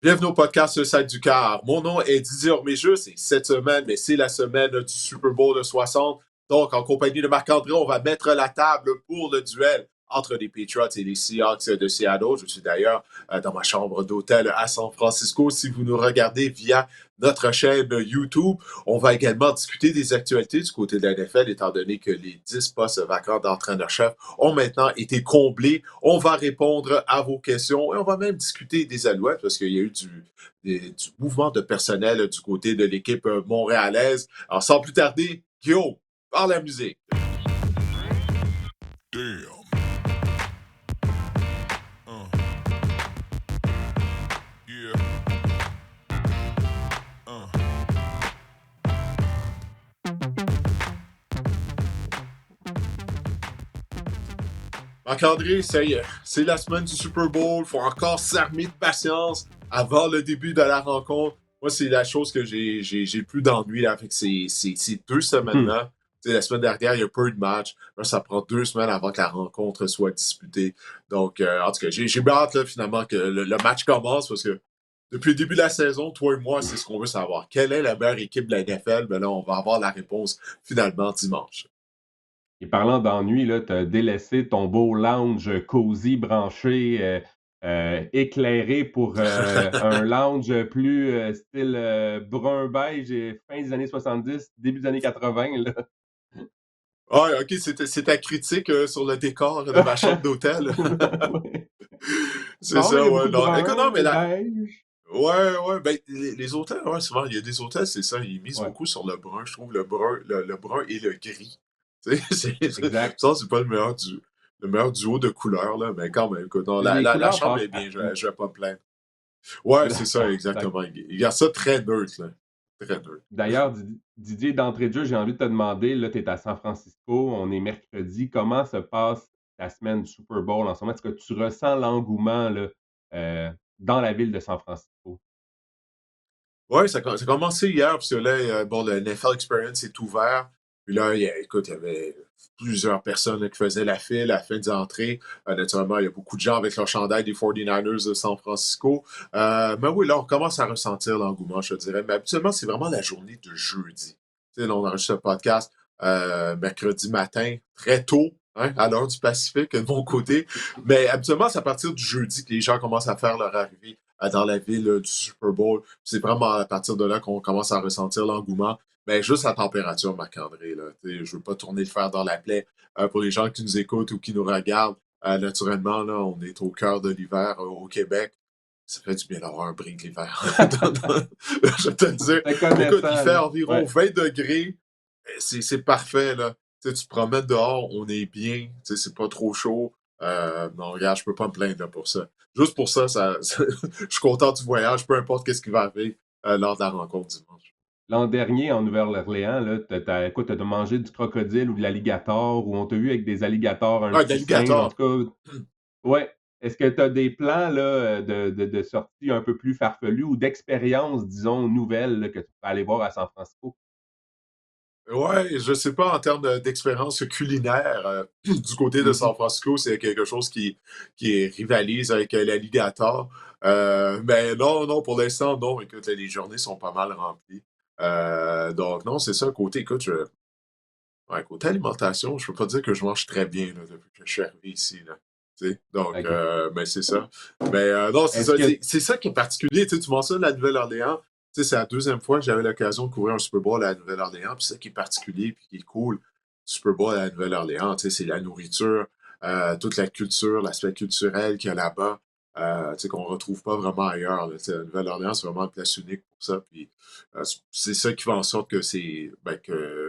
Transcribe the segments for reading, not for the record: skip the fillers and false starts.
Bienvenue au podcast Le Sac du Car. Mon nom est Didier Orméjus et cette semaine, mais c'est la semaine du Super Bowl de 60. Donc, en compagnie de Marc-André, on va mettre la table pour le duel entre les Patriots et les Seahawks de Seattle. Je suis d'ailleurs dans ma chambre d'hôtel à San Francisco. Si vous nous regardez via notre chaîne YouTube, on va également discuter des actualités du côté de la NFL, étant donné que les 10 postes vacants d'entraîneur-chef ont maintenant été comblés. On va répondre à vos questions et on va même discuter des Alouettes parce qu'il y a eu du mouvement de personnel du côté de l'équipe montréalaise. Alors, sans plus tarder, Guillaume, par la musique. Damn. Yeah. Marc-André, ça y est, c'est la semaine du Super Bowl. Il faut encore s'armer de patience avant le début de la rencontre. Moi, c'est la chose que j'ai plus d'ennui avec ces 2 semaines-là. Tu sais, la semaine dernière, il y a peu de matchs. Là, ça prend 2 semaines avant que la rencontre soit disputée. Donc, en tout cas, j'ai hâte là, finalement que le match commence parce que depuis le début de la saison, toi et moi, c'est ce qu'on veut savoir. Quelle est la meilleure équipe de la NFL? Ben là, on va avoir la réponse finalement dimanche. Et parlant d'ennui, là, tu as délaissé ton beau lounge cosy, branché, éclairé pour un lounge plus style brun-beige et fin des années 70, début des années 80. Là. Ah, ok, c'est ta critique sur le décor de ma chambre d'hôtel. Ouais. C'est Non, mais il ça, y a ouais. beaucoup de Non, écoute, non, brun mais et là, beige. ouais, ben, les hôtels, ouais, souvent, il y a des hôtels, c'est ça, ils misent Ouais, beaucoup sur le brun. Je trouve le brun et le gris. Tu sais, exact. ça, c'est pas le meilleur duo de couleurs, là, mais quand même, écoute, non, Les la couleurs chambre passent est bien, partout. je vais pas me plaindre. Ouais, c'est ça, exactement. Il y a ça très neutre, là. Très neutre. D'ailleurs, Didier, d'entrée de jeu, j'ai envie de te demander, là, tu es à San Francisco, on est mercredi, comment se passe la semaine du Super Bowl en ce moment? Est-ce que tu ressens l'engouement là, dans la ville de San Francisco? Oui, ça a commencé hier, parce que là, bon, le NFL Experience est ouvert. Puis là, écoute, il y avait plusieurs personnes là, qui faisaient la file à la fin des entrées. Naturellement, il y a beaucoup de gens avec leur chandail des 49ers de San Francisco. Mais oui, là, on commence à ressentir l'engouement, je te dirais. Mais habituellement, c'est vraiment la journée de jeudi. Tu sais, là, on enregistre le podcast mercredi matin, très tôt, hein, à l'heure du Pacifique, de mon côté. Mais habituellement, c'est à partir du jeudi que les gens commencent à faire leur arrivée dans la ville du Super Bowl. C'est vraiment à partir de là qu'on commence à ressentir l'engouement. Mais juste la température, Marc-André, là. Je ne veux pas tourner le fer dans la plaie pour les gens qui nous écoutent ou qui nous regardent. Naturellement, là, on est au cœur de l'hiver au Québec. Ça fait du bien d'avoir un brin de l'hiver. Je vais te le dire. Te Écoute, il connaissant, fait là. environ Ouais. 20 degrés. C'est parfait, là. Tu sais, tu te promènes dehors, on est bien. Tu sais, c'est pas trop chaud. Non, regarde, je peux pas me plaindre là, pour ça. Juste pour ça, je suis content du voyage, peu importe qu'est-ce qui va arriver lors de la rencontre dimanche. L'an dernier, en Nouvelle-Orléans, là, quoi, t'as mangé du crocodile ou de l'alligator, ou on t'a vu avec des alligators un Ah, petit singe, en d'alligator. tout cas. Ouais. Est-ce que tu as des plans là, de sorties un peu plus farfelus ou d'expériences, disons, nouvelles là, que tu peux aller voir à San Francisco? Ouais, je sais pas en termes d'expérience culinaire du côté de San Mhm. Francisco, c'est quelque chose qui rivalise avec l'alligator. Mais non, non, pour l'instant, non. Écoute, là, les journées sont pas mal remplies. Donc non, c'est ça. Côté, écoute, ouais, côté alimentation, je peux pas dire que je mange très bien là, depuis que je suis arrivé ici. Là. Tu sais, donc, OK. ben, c'est ça. Mais non, c'est Est-ce ça. que C'est ça qui est particulier. Tu mentionnes la Nouvelle-Orléans. Tu sais, c'est la deuxième fois que j'avais l'occasion de couvrir un Super Bowl à la Nouvelle-Orléans. Puis ça qui est particulier puis qui est cool du Super Bowl à la Nouvelle-Orléans, tu sais, c'est la nourriture, toute la culture, l'aspect culturel qu'il y a là-bas, tu sais, qu'on retrouve pas vraiment ailleurs. Là. Tu sais, la Nouvelle-Orléans, c'est vraiment une place unique pour ça. Puis c'est ça qui fait en sorte que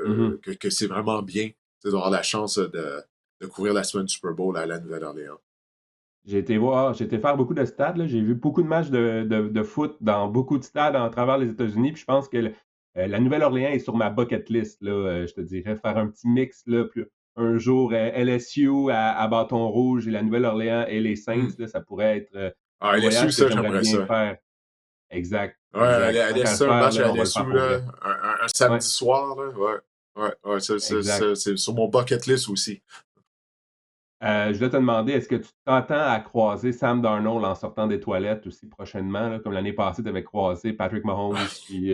Mhm. que c'est vraiment bien d'avoir la chance de couvrir la semaine du Super Bowl à la Nouvelle-Orléans. J'ai été faire beaucoup de stades, là. J'ai vu beaucoup de matchs de foot dans beaucoup de stades à travers les États-Unis. Puis je pense que la Nouvelle-Orléans est sur ma bucket list, là. Je te dirais faire un petit mix, là, un jour LSU à Bâton Rouge et la Nouvelle-Orléans et les Saints, Hmm. là, ça pourrait être Ah, un LSU, voyage que ça, j'aimerais j'aimerais bien ça. faire. Exact, Ouais, exact. Tant qu'à le LSU, un faire, match à là, on va le faire LSU, pour là, vrai. un Ouais, samedi soir, là, ouais. Ouais, ouais, exact. c'est sur mon bucket list aussi. Je voulais te demander, est-ce que tu t'attends à croiser Sam Darnold en sortant des toilettes aussi prochainement, là, comme l'année passée, tu avais croisé Patrick Mahomes, puis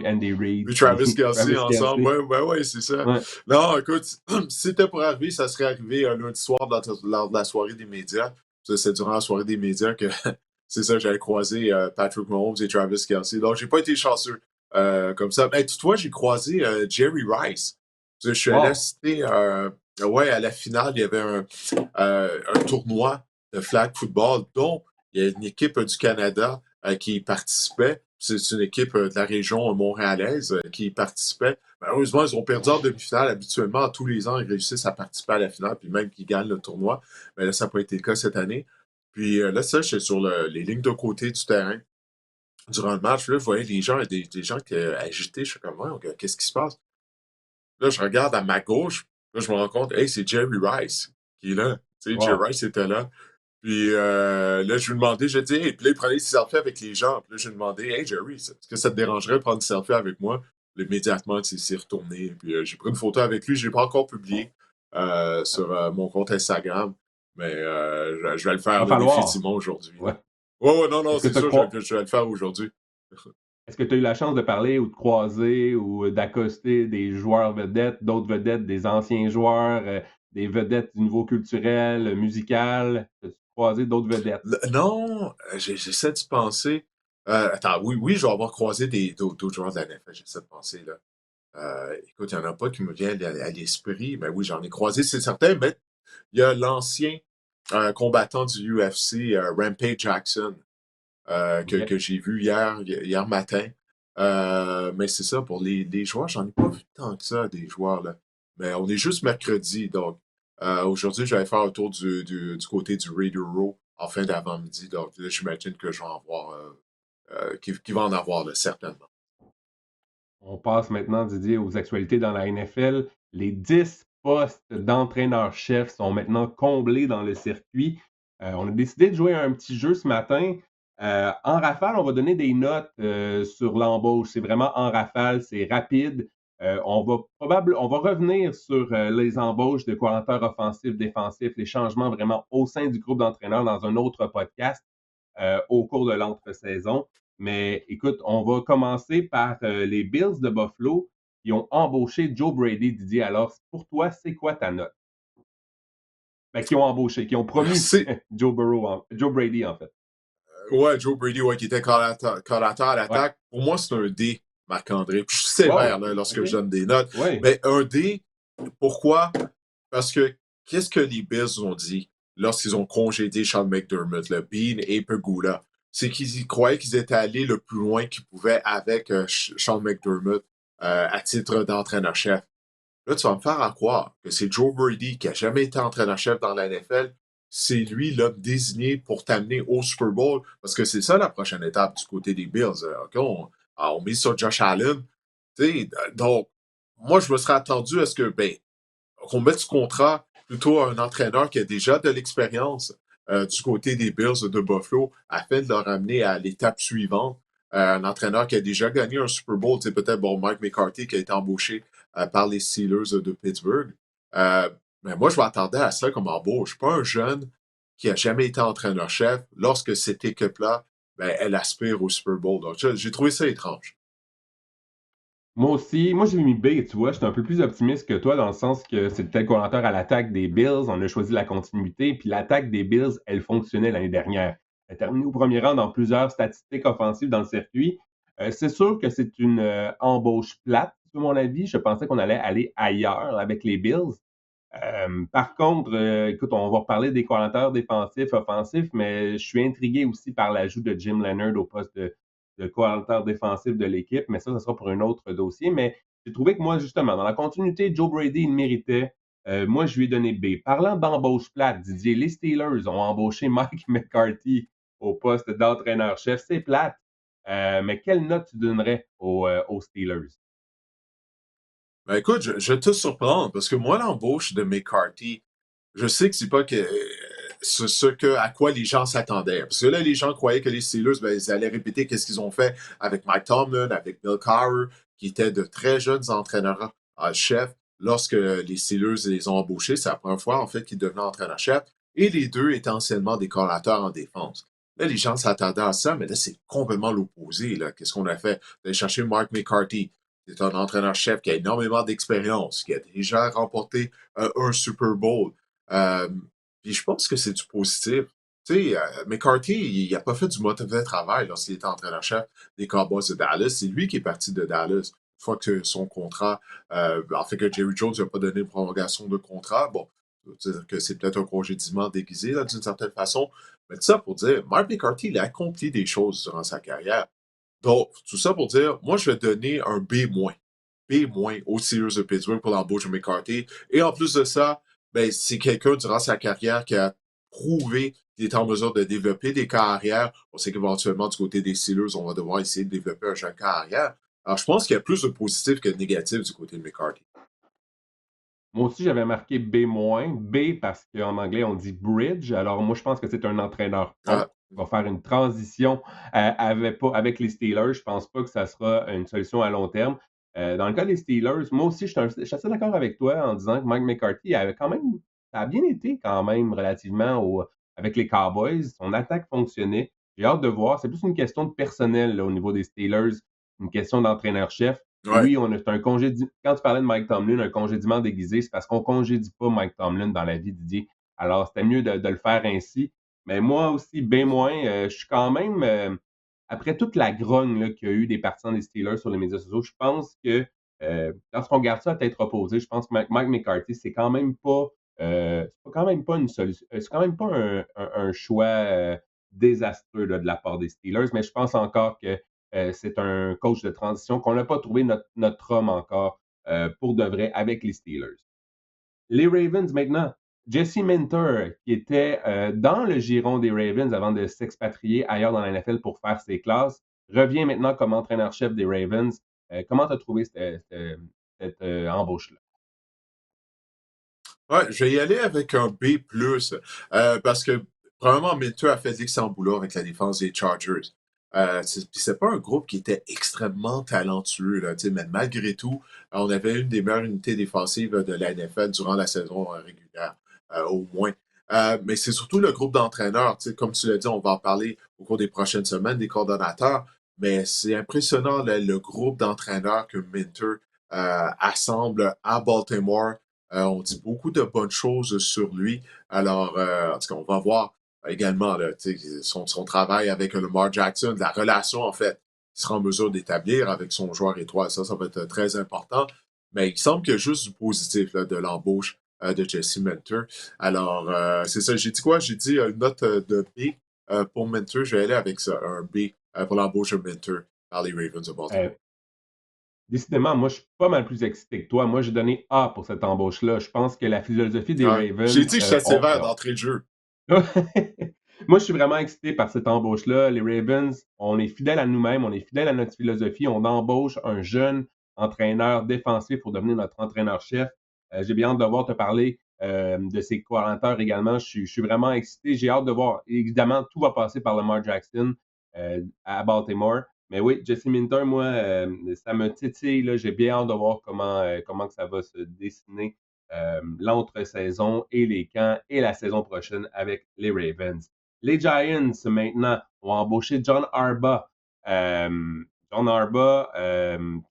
Andy Reid, Puis puis Travis Kelce Travis ensemble, Kelce? ouais, ben ouais, c'est ça. Ouais. Non, écoute, si c'était pour arriver, ça serait arrivé un lundi soir lors de la soirée des médias. Ça, c'est durant la soirée des médias que c'est ça, j'avais croisé Patrick Mahomes et Travis Kelce. Donc, j'ai pas été chanceux comme ça. Mais toutefois, j'ai croisé Jerry Rice. Je suis allé Wow! assister ouais, à la finale, il y avait un tournoi de flag football dont il y a une équipe du Canada qui participait. C'est une équipe de la région montréalaise qui participait. Malheureusement, ils ont perdu en demi-finale. Habituellement, tous les ans, ils réussissent à participer à la finale, puis même qu'ils gagnent le tournoi. Mais là, ça n'a pas été le cas cette année. Puis là, ça, j'étais sur les lignes de côté du terrain. Durant le match, là, je voyais les gens, des gens qui étaient agités. Je suis comme, ouais, qu'est-ce qui se passe? Là, je regarde à ma gauche. Là, je me rends compte, hey, c'est Jerry Rice qui est là. Tu sais, Jerry Wow! Rice était là. Puis là, je lui demandais, je dis, hey, puis là, il prenait ses selfies avec les gens. Puis là, je lui demandais, hey Jerry, est-ce que ça te dérangerait de prendre une selfie avec moi? Puis, immédiatement, il s'est retourné. Puis j'ai pris une photo avec lui. Je ne l'ai pas encore publié sur mon compte Instagram. Mais je vais le Va faire là, falloir. définitivement aujourd'hui. Ouais. Ouais, ouais, non, non, Est-ce que c'est tu sûr, crois je vais le faire aujourd'hui. est-ce que tu as eu la chance de parler ou de croiser ou d'accoster des joueurs vedettes, d'autres vedettes, des anciens joueurs, des vedettes du niveau culturel, musical? As-tu croisé d'autres vedettes? Non, j'essaie de penser. Attends, oui, oui, je vais avoir croisé d'autres joueurs de la NFL, j'essaie de penser, là. Écoute, il n'y en a pas qui me viennent à l'esprit, mais oui, j'en ai croisé, c'est certain, mais il y a l'ancien combattant du UFC, Rampage Jackson, OK. que j'ai vu hier matin. Mais c'est ça, pour les joueurs, j'en ai pas vu tant que ça, des joueurs, là. Mais on est juste mercredi, donc aujourd'hui, je vais faire un tour du côté du Radio Row en fin d'avant-midi. Donc là, j'imagine que je vais en voir, qu'il va en avoir, là, certainement. On passe maintenant, Didier, aux actualités dans la NFL. Les 10 postes d'entraîneur-chef sont maintenant comblés dans le circuit. On a décidé de jouer à un petit jeu ce matin. En rafale, on va donner des notes sur l'embauche. C'est vraiment en rafale, c'est rapide. On va revenir sur les embauches de coordinateurs offensifs, défensifs, les changements vraiment au sein du groupe d'entraîneurs dans un autre podcast au cours de l'entre-saison. Mais écoute, on va commencer par les Bills de Buffalo qui ont embauché Joe Brady, Didier. Alors, pour toi, c'est quoi ta note? Ben, qui ont embauché, qui ont promu C'est, Joe Brady, en fait. ouais, Joe Brady, ouais, qui était collatéral à Ouais. l'attaque. Pour moi, c'est un D, Marc-André. Puis je suis sévère Wow. là, lorsque je OK. donne des notes. Oui. Mais un D, pourquoi? Parce que qu'est-ce que les Bills ont dit lorsqu'ils ont congédié Sean McDermott, le Bean et Pegula? C'est qu'ils croyaient qu'ils étaient allés le plus loin qu'ils pouvaient avec Sean McDermott à titre d'entraîneur-chef. Là, tu vas me faire en croire que c'est Joe Brady qui a jamais été entraîneur-chef dans la NFL. C'est lui l'homme désigné pour t'amener au Super Bowl parce que c'est ça la prochaine étape du côté des Bills. OK, on mise sur Josh Allen. Donc, moi, je me serais attendu à ce que, ben, qu'on mette ce contrat plutôt à un entraîneur qui a déjà de l'expérience du côté des Bills de Buffalo afin de leur amener à l'étape suivante. Un entraîneur qui a déjà gagné un Super Bowl, c'est peut-être bon, Mike McCarthy qui a été embauché par les Steelers de Pittsburgh. Euh, mais moi, je m'attendais à ça comme embauche. Pas un jeune qui a jamais été entraîneur-chef lorsque cette équipe-là, ben, elle aspire au Super Bowl. Donc, j'ai trouvé ça étrange. Moi aussi, moi j'ai mis B, tu vois, j'étais un peu plus optimiste que toi dans le sens que c'était le coordinateur à l'attaque des Bills, on a choisi la continuité, puis l'attaque des Bills, elle fonctionnait l'année dernière. Elle a terminé au premier rang dans plusieurs statistiques offensives dans le circuit. C'est sûr que c'est une embauche plate, à mon avis. Je pensais qu'on allait aller ailleurs avec les Bills. Par contre, écoute, on va reparler des coordinateurs défensifs, offensifs, mais je suis intrigué aussi par l'ajout de Jim Leonard au poste de coordinateur défensif de l'équipe, mais ça sera pour un autre dossier. Mais j'ai trouvé que moi, justement, dans la continuité, Joe Brady, il méritait. Moi, je lui ai donné B. Parlant d'embauche plate, Didier, les Steelers ont embauché Mike McCarthy au poste d'entraîneur-chef. C'est plate. Mais quelle note tu donnerais aux Steelers? Ben écoute, je vais te surprendre parce que moi, l'embauche de McCarthy, je sais que c'est pas que à quoi les gens s'attendaient. Parce que là, les gens croyaient que les Steelers, ben, ils allaient répéter qu'est-ce qu'ils ont fait avec Mike Tomlin, avec Bill Cowher, qui étaient de très jeunes entraîneurs chefs lorsque les Steelers les ont embauchés, c'est la première fois, en fait, qu'ils devenaient entraîneur-chef. Et les deux étaient anciennement des coordinateurs en défense. Là, les gens s'attendaient à ça, mais là, c'est complètement l'opposé. Là. Qu'est-ce qu'on a fait? On a cherché Mark McCarthy. C'est un entraîneur-chef qui a énormément d'expérience, qui a déjà remporté un Super Bowl. Euh, Puis je pense que c'est du positif. Tu sais, McCarthy, il n'a pas fait du mauvais travail lorsqu'il était entraîneur-chef des Cowboys de Dallas. C'est lui qui est parti de Dallas. Une fois que son contrat, en fait que Jerry Jones n'a pas donné une prolongation de contrat, bon, dire que c'est peut-être un congédiement déguisé d'une certaine façon. Mais tout ça pour dire, Mark McCarthy, il a accompli des choses durant sa carrière. Donc, tout ça pour dire, moi, je vais donner un B-. B- aux Steelers de Pittsburgh pour l'embauche de McCarthy. Et en plus de ça, ben, c'est quelqu'un durant sa carrière qui a prouvé qu'il est en mesure de développer des carrières. On sait qu'éventuellement, du côté des Steelers, on va devoir essayer de développer un jeune carrière. Alors, je pense qu'il y a plus de positif que de négatif du côté de McCarthy. Moi aussi, j'avais marqué B-. B parce qu'en anglais, on dit bridge. Alors, moi, je pense que c'est un entraîneur pont Ah, qui va faire une transition avec les Steelers. Je pense pas que ça sera une solution à long terme. Dans le cas des Steelers, moi aussi, je suis assez d'accord avec toi en disant que Mike McCarthy avait quand même, ça a bien été quand même relativement avec les Cowboys. Son attaque fonctionnait. J'ai hâte de voir. C'est plus une question de personnel là, au niveau des Steelers, une question d'entraîneur-chef. ouais. Oui, on a un congédiement. Quand tu parlais de Mike Tomlin, un congédiement déguisé, c'est parce qu'on ne congédie pas Mike Tomlin dans la vie, Didier. Alors, c'était mieux de le faire ainsi. Mais moi aussi, bien moins, je suis quand même, après toute la grogne là, qu'il y a eu des partisans des Steelers sur les médias sociaux, je pense que lorsqu'on garde ça à tête reposée, je pense que Mike McCarthy, c'est quand même pas une solution, c'est quand même pas un choix désastreux là, de la part des Steelers, mais je pense encore que c'est un coach de transition qu'on n'a pas trouvé notre homme encore pour de vrai avec les Steelers. Les Ravens maintenant. Jesse Minter, qui était dans le giron des Ravens avant de s'expatrier ailleurs dans la NFL pour faire ses classes, revient maintenant comme entraîneur-chef des Ravens. Comment tu as trouvé cette embauche-là? Ouais, je vais y aller avec un B+, parce que, premièrement, Minter a fait d'excellent boulot avec la défense des Chargers. Puis c'est pas un groupe qui était extrêmement talentueux, là, tu sais, mais malgré tout, on avait une des meilleures unités défensives de la NFL durant la saison régulière, au moins. Mais c'est surtout le groupe d'entraîneurs, tu sais, comme tu l'as dit, on va en parler au cours des prochaines semaines, des coordonnateurs, mais c'est impressionnant le groupe d'entraîneurs que Minter assemble à Baltimore. On dit beaucoup de bonnes choses sur lui. Alors, en tout cas, on va voir également là, son travail avec Lamar Jackson, la relation, en fait, qu'il sera en mesure d'établir avec son joueur étoile. Ça va être très important. Mais il semble qu'il y a juste du positif là, de l'embauche de Jesse Minter. Alors, c'est ça. J'ai dit quoi? J'ai dit une note de B pour Minter. Je vais aller avec ça, un B pour l'embauche de Minter par les Ravens de Euh, Baltimore. Décidément, moi, je suis pas mal plus excité que toi. Moi, j'ai donné A pour cette embauche-là. Je pense que la philosophie des Ouais. J'ai Ravens, dit que j'étais sévère d'entrée de jeu. moi, je suis vraiment excité par cette embauche-là. Les Ravens, on est fidèles à nous-mêmes, on est fidèles à notre philosophie. On embauche un jeune entraîneur défensif pour devenir notre entraîneur-chef. J'ai bien hâte de voir te parler de ses coordinateurs également. Je suis vraiment excité. J'ai hâte de voir. Évidemment, tout va passer par Lamar Jackson à Baltimore. Mais oui, Jesse Minter, moi, ça me titille. Là. J'ai bien hâte de voir comment que ça va se dessiner l'entre-saison et les camps et la saison prochaine avec les Ravens. Les Giants, maintenant, ont embauché John Harbaugh. John Harbaugh,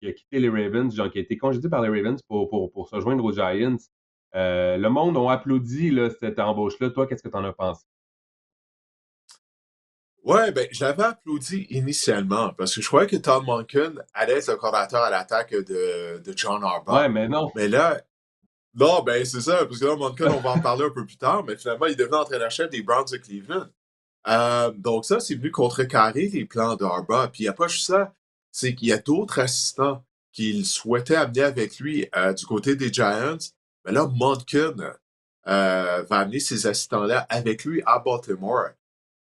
qui a quitté les Ravens, qui a été congédié par les Ravens pour se joindre aux Giants. Le monde a applaudi là, cette embauche-là. Toi, qu'est-ce que tu en as pensé? Ouais, ben, je l'avais applaudi initialement parce que je croyais que Tom Monken allait être le coordinateur à l'attaque de John Harbaugh. Ouais, mais non. Mais là, non, ben, c'est ça, parce que là, Monken, on va en parler un peu plus tard, mais finalement, il est devenu entraîneur-chef des Browns de Cleveland. Donc ça, c'est venu contrecarrer les plans d'Harbaugh. Puis il n'y a pas juste ça, c'est qu'il y a d'autres assistants qu'il souhaitait amener avec lui du côté des Giants. Mais là, Monken va amener ces assistants-là avec lui à Baltimore.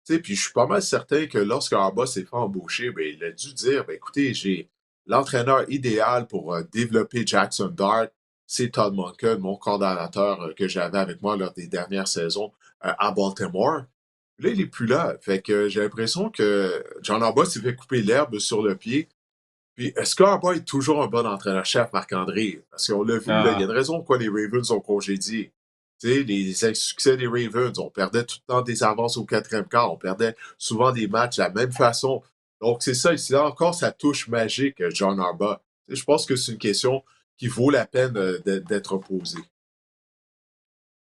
Tu sais, puis je suis pas mal certain que lorsque Harbaugh s'est fait embaucher, ben, il a dû dire, ben, écoutez, j'ai l'entraîneur idéal pour développer Jackson Dart, c'est Todd Monken, mon coordonnateur que j'avais avec moi lors des dernières saisons à Baltimore. Là, il n'est plus là. Fait que j'ai l'impression que John Harbaugh s'est fait couper l'herbe sur le pied. Puis, Scarborough est toujours un bon entraîneur-chef, Marc-André, parce qu'on l'a vu, là, il y a une Ah, raison pourquoi les Ravens ont congédié. Tu sais, les succès des Ravens, on perdait tout le temps des avances au quatrième quart, on perdait souvent des matchs de la même façon. Donc, c'est ça, c'est encore sa touche magique, John Harbaugh. Tu sais, je pense que c'est une question qui vaut la peine d'être posée.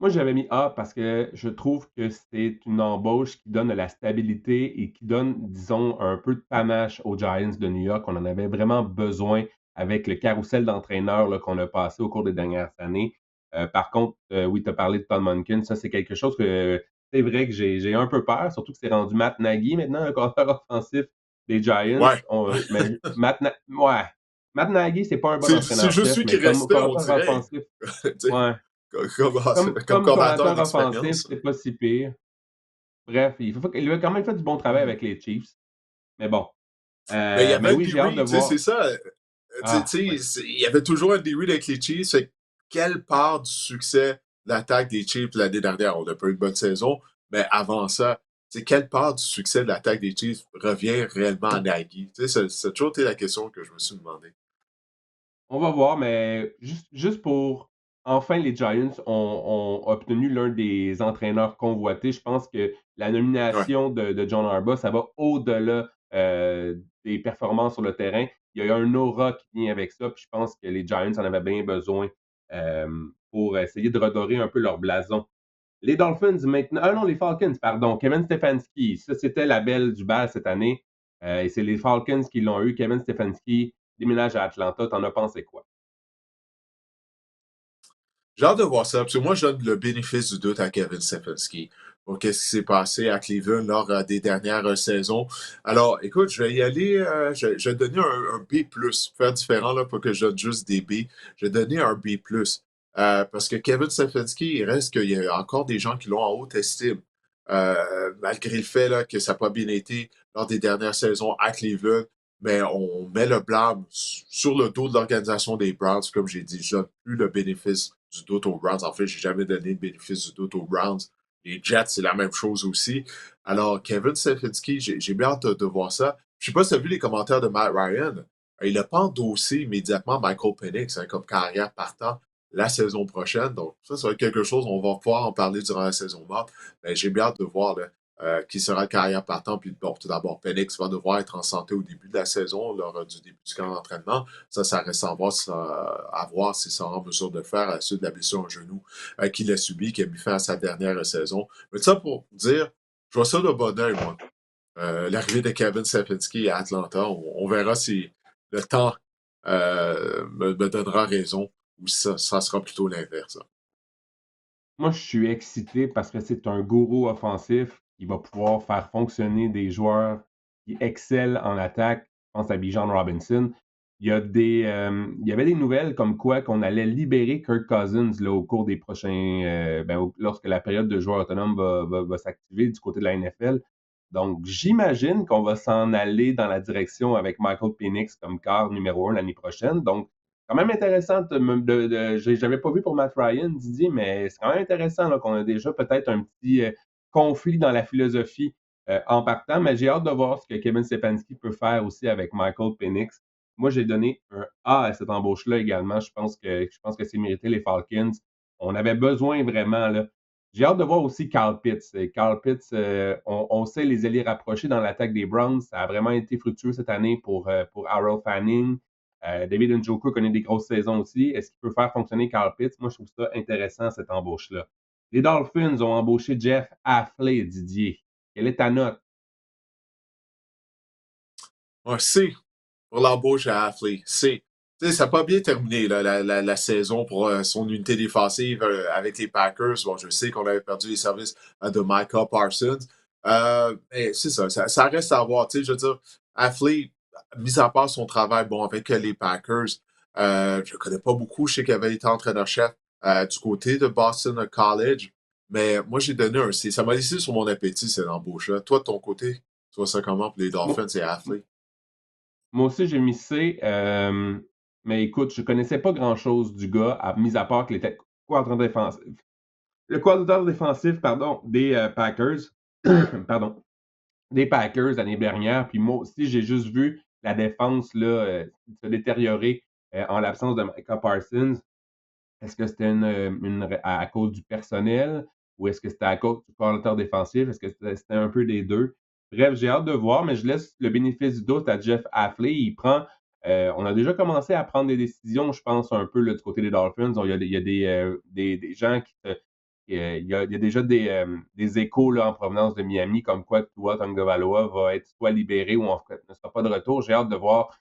moi, j'avais mis A parce que je trouve que c'est une embauche qui donne de la stabilité et qui donne, disons, un peu de panache aux Giants de New York. On en avait vraiment besoin avec le carrousel d'entraîneurs là, qu'on a passé au cours des dernières années. Par contre, oui, tu as parlé de Todd Monken. Ça, c'est quelque chose que c'est vrai que j'ai un peu peur, surtout que c'est rendu Matt Nagy maintenant, le coordinateur offensif des Giants. Ouais, Mais ouais, Matt Nagy, c'est pas un bon c'est juste entraîneur-chef, lui qui mais comme restait, on coordinateur dirait. offensif, Tu sais, ouais. comme Comme coordinateur coordinateur offensif, d'expérience. c'est pas si pire. Bref, il a quand même fait du bon travail Hmm. avec les Chiefs. Mais bon. Mais il y Mais avait oui, Andy j'ai hâte de Reid, tu sais, c'est voir. ça. Ah, ouais. Il y avait toujours Andy Reid avec les Chiefs. Fait que quelle part du succès de l'attaque des Chiefs l'année dernière? On n'a pas eu une bonne saison, mais avant ça, quelle part du succès de l'attaque des Chiefs revient réellement à Nagy? Tu sais, ça a toujours été la question que je me suis demandé. On va voir, mais juste pour enfin, les Giants ont obtenu l'un des entraîneurs convoités. Je pense que la Ouais. nomination de John Harbaugh, ça va au-delà des performances sur le terrain. Il y a un aura qui vient avec ça, puis je pense que les Giants en avaient bien besoin pour essayer de redorer un peu leur blason. Les Dolphins maintenant. Ah non, les Falcons, pardon. Kevin Stefanski. Ça, c'était la belle du bal cette année. Et c'est les Falcons qui l'ont eu. Kevin Stefanski déménage à Atlanta. T'en as pensé quoi? J'ai hâte de voir ça, parce que moi, je donne le bénéfice du doute à Kevin Stefanski pour qu'est-ce qui s'est passé à Cleveland lors des dernières saisons. Alors, écoute, je vais y aller, je vais donner un B+, faire différent, là, pour que je donne juste des B. Je vais donner un B+, parce que Kevin Stefanski, il reste qu'il y a encore des gens qui l'ont en haute estime, malgré le fait là, que ça n'a pas bien été lors des dernières saisons à Cleveland, mais on met le blâme sur le dos de l'organisation des Browns. Comme j'ai dit, je donne plus le bénéfice du doute aux Browns. En fait, j'ai jamais donné le bénéfice du doute aux Browns. Les Jets, c'est la même chose aussi. Alors, Kevin Stefanski, j'ai bien hâte de voir ça. Je sais pas si tu as vu les commentaires de Matt Ryan. Il n'a pas endossé immédiatement Michael Penix comme carrière partant la saison prochaine. Donc, ça va être quelque chose, on va pouvoir en parler durant la saison morte. Mais j'ai bien hâte de voir là, qui sera le carrière partant. Puis, bon, tout d'abord, Penix va devoir être en santé au début de la saison, lors du début du camp d'entraînement. Ça reste à voir s'il sera en mesure de le faire à la suite de la blessure au genou qu'il a subi, qui a mis fin à sa dernière saison. Mais ça pour dire, je vois ça de bon oeil, moi. L'arrivée de Kevin Stefanski à Atlanta, on verra si le temps me donnera raison ou si ça sera plutôt l'inverse. Moi, je suis excité parce que c'est un gourou offensif. Il va pouvoir faire fonctionner des joueurs qui excellent en attaque. Je pense à Bijan Robinson. Il y avait des nouvelles comme quoi qu'on allait libérer Kirk Cousins là, au cours des prochains, lorsque la période de joueur autonome va s'activer du côté de la NFL. Donc, j'imagine qu'on va s'en aller dans la direction avec Michael Penix comme quart numéro 1 l'année prochaine. Donc, quand même intéressant j'avais pas vu pour Matt Ryan, Didier, mais c'est quand même intéressant là, qu'on a déjà peut-être un petit conflit dans la philosophie en partant, mais j'ai hâte de voir ce que Kevin Stefanski peut faire aussi avec Michael Penix. Moi, j'ai donné un A à cette embauche-là également. Je pense que c'est mérité les Falcons. On avait besoin vraiment là. J'ai hâte de voir aussi Carl Pitts. Carl Pitts, on sait les alliés rapprochés dans l'attaque des Browns. Ça a vraiment été fructueux cette année pour Harold Fanning. David Njoku connaît des grosses saisons aussi. Est-ce qu'il peut faire fonctionner Carl Pitts? Moi, je trouve ça intéressant, cette embauche-là. Les Dolphins ont embauché Jeff Affley, Didier. Quelle est ta note? Ouais, C pour l'embauche à Affley. C. Tu sais, ça n'a pas bien terminé là, la saison pour son unité défensive avec les Packers. Bon, je sais qu'on avait perdu les services de Micah Parsons. Mais c'est ça reste à voir. Tu sais, je veux dire, Affley, mis à part son travail bon avec les Packers, je ne connais pas beaucoup. Je sais qu'il avait été entraîneur-chef du côté de Boston College. Mais moi, j'ai donné un C. Ça m'a laissé sur mon appétit, cette embauche-là. Toi, de ton côté, tu vois ça comment pour les Moi, Dolphins et Affley? moi aussi, j'ai mis C. Mais écoute, je connaissais pas grand-chose du gars, mis à part qu'il était coordinateur défensif. Le coordinateur défensif, pardon, des Packers. Pardon. Des Packers l'année dernière. Puis moi aussi, j'ai juste vu la défense là, se détériorer en l'absence de Micah Parsons. Est-ce que c'était à cause du personnel ou est-ce que c'était à cause du coordinateur défensif? Est-ce que c'était un peu des deux? Bref, j'ai hâte de voir, mais je laisse le bénéfice du doute à Jeff Hafley. On a déjà commencé à prendre des décisions, je pense, un peu là, du côté des Dolphins. Il y a des gens il y a déjà des échos là, en provenance de Miami, comme quoi Tua Tagovailoa va être soit libéré ou en fait ne sera pas de retour. J'ai hâte de voir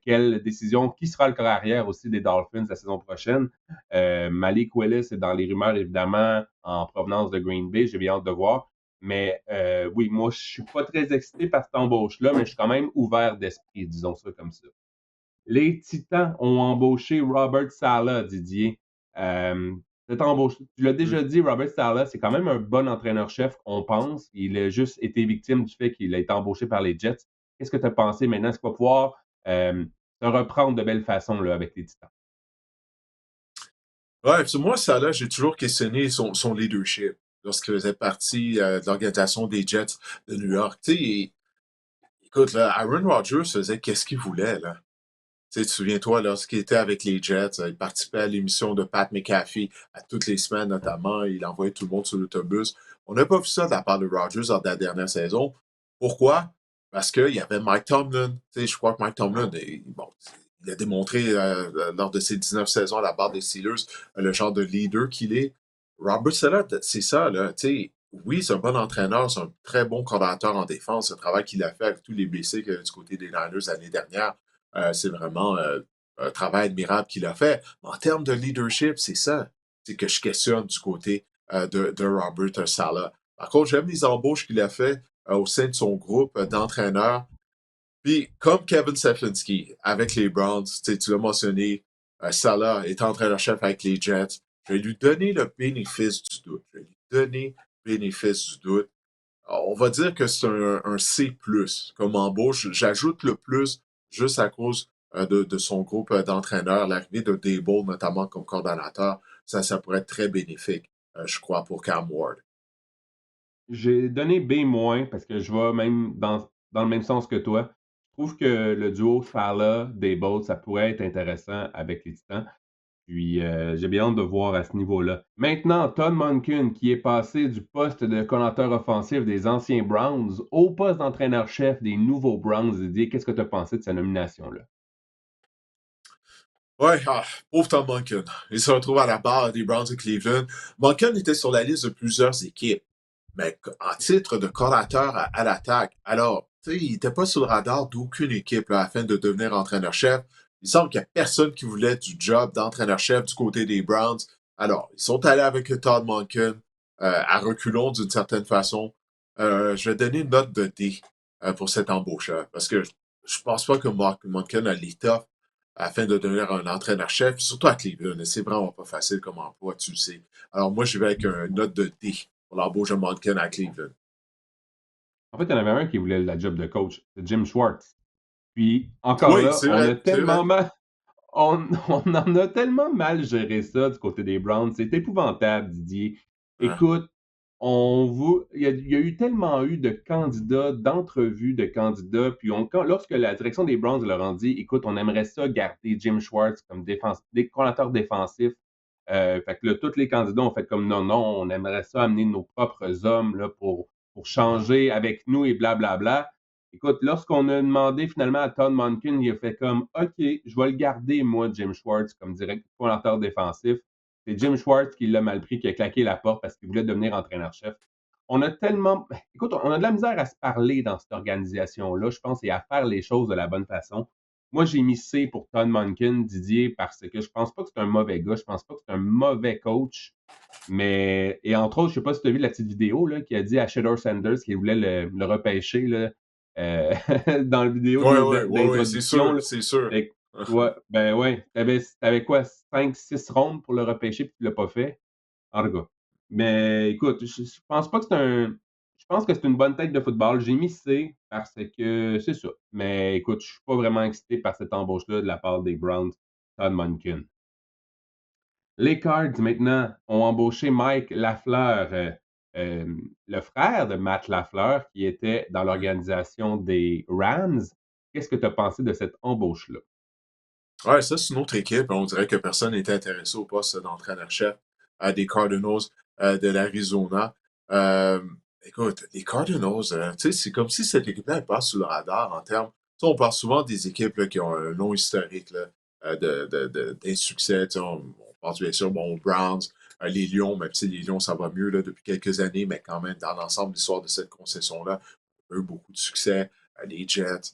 quelle décision, qui sera le corps arrière aussi des Dolphins la saison prochaine. Malik Willis est dans les rumeurs, évidemment, en provenance de Green Bay. J'ai bien hâte de voir. Mais oui, moi, je suis pas très excité par cette embauche-là, mais je suis quand même ouvert d'esprit, disons ça comme ça. Les Titans ont embauché Robert Saleh, Didier. Euh, Cette embauche, tu l'as Mm. déjà dit, Robert Saleh, c'est quand même un bon entraîneur-chef, on pense. Il a juste été victime du fait qu'il a été embauché par les Jets. Qu'est-ce que tu as pensé maintenant? Est-ce qu'il va pouvoir se reprendre de belle façon là, avec les Titans? Ouais, puis moi, ça là, j'ai toujours questionné son leadership lorsqu'il faisait partie de l'organisation des Jets de New York. Tu sais, écoute, là, Aaron Rodgers faisait qu'est-ce qu'il voulait, là. Tu sais, tu te souviens-toi, lorsqu'il était avec les Jets, il participait à l'émission de Pat McAfee à toutes les semaines, notamment. Il envoyait tout le monde sur l'autobus. On n'a pas vu ça de la part de Rodgers lors de la dernière saison. Pourquoi? Parce qu'il y avait Mike Tomlin. Tu sais, je crois que Mike Tomlin, bon, il a démontré lors de ses 19 saisons à la barre des Steelers le genre de leader qu'il est. Robert Saleh, c'est ça, là. Tu sais, oui, c'est un bon entraîneur, c'est un très bon coordinateur en défense. Le travail qu'il a fait avec tous les blessés qu'il y a eu du côté des Niners l'année dernière, c'est vraiment un travail admirable qu'il a fait. Mais en termes de leadership, c'est ça. C'est que je questionne du côté de Robert Saleh. Par contre, j'aime les embauches qu'il a fait au sein de son groupe d'entraîneurs. Puis, comme Kevin Stefanski avec les Browns, tu l'as mentionné, Salah est entraîneur-chef avec les Jets. Je vais lui donner le bénéfice du doute. Je vais lui donner le bénéfice du doute. On va dire que c'est un C+, comme embauche. J'ajoute le plus juste à cause de son groupe d'entraîneurs. L'arrivée de Dable, notamment comme coordonnateur, ça pourrait être très bénéfique, je crois, pour Cam Ward. J'ai donné B- parce que je vais même dans le même sens que toi. Je trouve que le duo Fala-Dable, ça pourrait être intéressant avec les Titans. Puis j'ai bien hâte de voir à ce niveau-là. Maintenant, Todd Monken, qui est passé du poste de coordinateur offensif des anciens Browns au poste d'entraîneur-chef des nouveaux Browns. Didier, qu'est-ce que tu as pensé de sa nomination-là? Ouais, pauvre Tom Monken. Il se retrouve à la barre des Browns de Cleveland. Monken était sur la liste de plusieurs équipes, mais en titre de coordinateur à l'attaque. Alors, tu sais, il n'était pas sur le radar d'aucune équipe là, afin de devenir entraîneur-chef. Il semble qu'il n'y a personne qui voulait du job d'entraîneur-chef du côté des Browns. Alors, ils sont allés avec Todd Monken à reculons d'une certaine façon. Je vais donner une note de D pour cette embauche parce que je pense pas que Monken a l'étoffe afin de devenir un entraîneur-chef, surtout à Cleveland. C'est vraiment pas facile comme emploi, tu le sais. Alors moi, je vais avec une note de D pour l'embauche de Monken à Cleveland. En fait, il y en avait un qui voulait la job de coach, c'est Jim Schwartz. Puis encore Oui, là, c'est vrai, c'est vrai. on en a tellement mal géré ça du côté des Browns. C'est épouvantable, Didier. Hein? Écoute, il y a eu tellement eu de candidats, d'entrevues de candidats, puis lorsque la direction des Browns leur a dit, écoute, on aimerait ça garder Jim Schwartz comme coordinateur défensif. Fait que là, tous les candidats ont fait comme non, non, on aimerait ça amener nos propres hommes là, pour changer avec nous et blablabla. Écoute, lorsqu'on a demandé finalement à Todd Monken, il a fait comme OK, je vais le garder, moi, Jim Schwartz, comme coordinateur défensif. C'est Jim Schwartz qui l'a mal pris, qui a claqué la porte parce qu'il voulait devenir entraîneur-chef. On a tellement. Écoute, on a de la misère à se parler dans cette organisation-là, je pense, et à faire les choses de la bonne façon. Moi, j'ai mis C pour Todd Monken, Didier, parce que je pense pas que c'est un mauvais gars, je pense pas que c'est un mauvais coach. Mais, et entre autres, je sais pas si tu as vu la petite vidéo là, qui a dit à Shedeur Sanders qu'il voulait le repêcher là, euh, dans la vidéo Ouais, ouais, ouais, ouais, c'est d'introduction. sûr, Là. c'est sûr. Fait ouais, ben ouais, t'avais quoi, 5, 6 rondes pour le repêcher, puis tu l'as pas fait. En tout cas. Mais écoute, je pense pas que c'est un. Je pense que c'est une bonne tête de football. J'ai mis C parce que c'est ça. Mais écoute, je suis pas vraiment excité par cette embauche-là de la part des Browns, Todd Monken. Les Cards, maintenant, ont embauché Mike Lafleur, le frère de Matt Lafleur, qui était dans l'organisation des Rams. Qu'est-ce que tu as pensé de cette embauche-là? Ouais, ça, c'est une autre équipe. On dirait que personne n'était intéressé au poste d'entraîneur-chef des Cardinals de l'Arizona. Euh, Écoute, les Cardinals, tu sais, c'est comme si cette équipe-là elle passe sous le radar en termes. Tu sais, on parle souvent des équipes là, qui ont un long historique là, d'insuccès. Tu sais, on pense bien sûr bon, aux Browns, les Lions, même si les Lions, ça va mieux là, depuis quelques années, mais quand même, dans l'ensemble, l'histoire de cette concession-là, on a eu beaucoup de succès. Les Jets.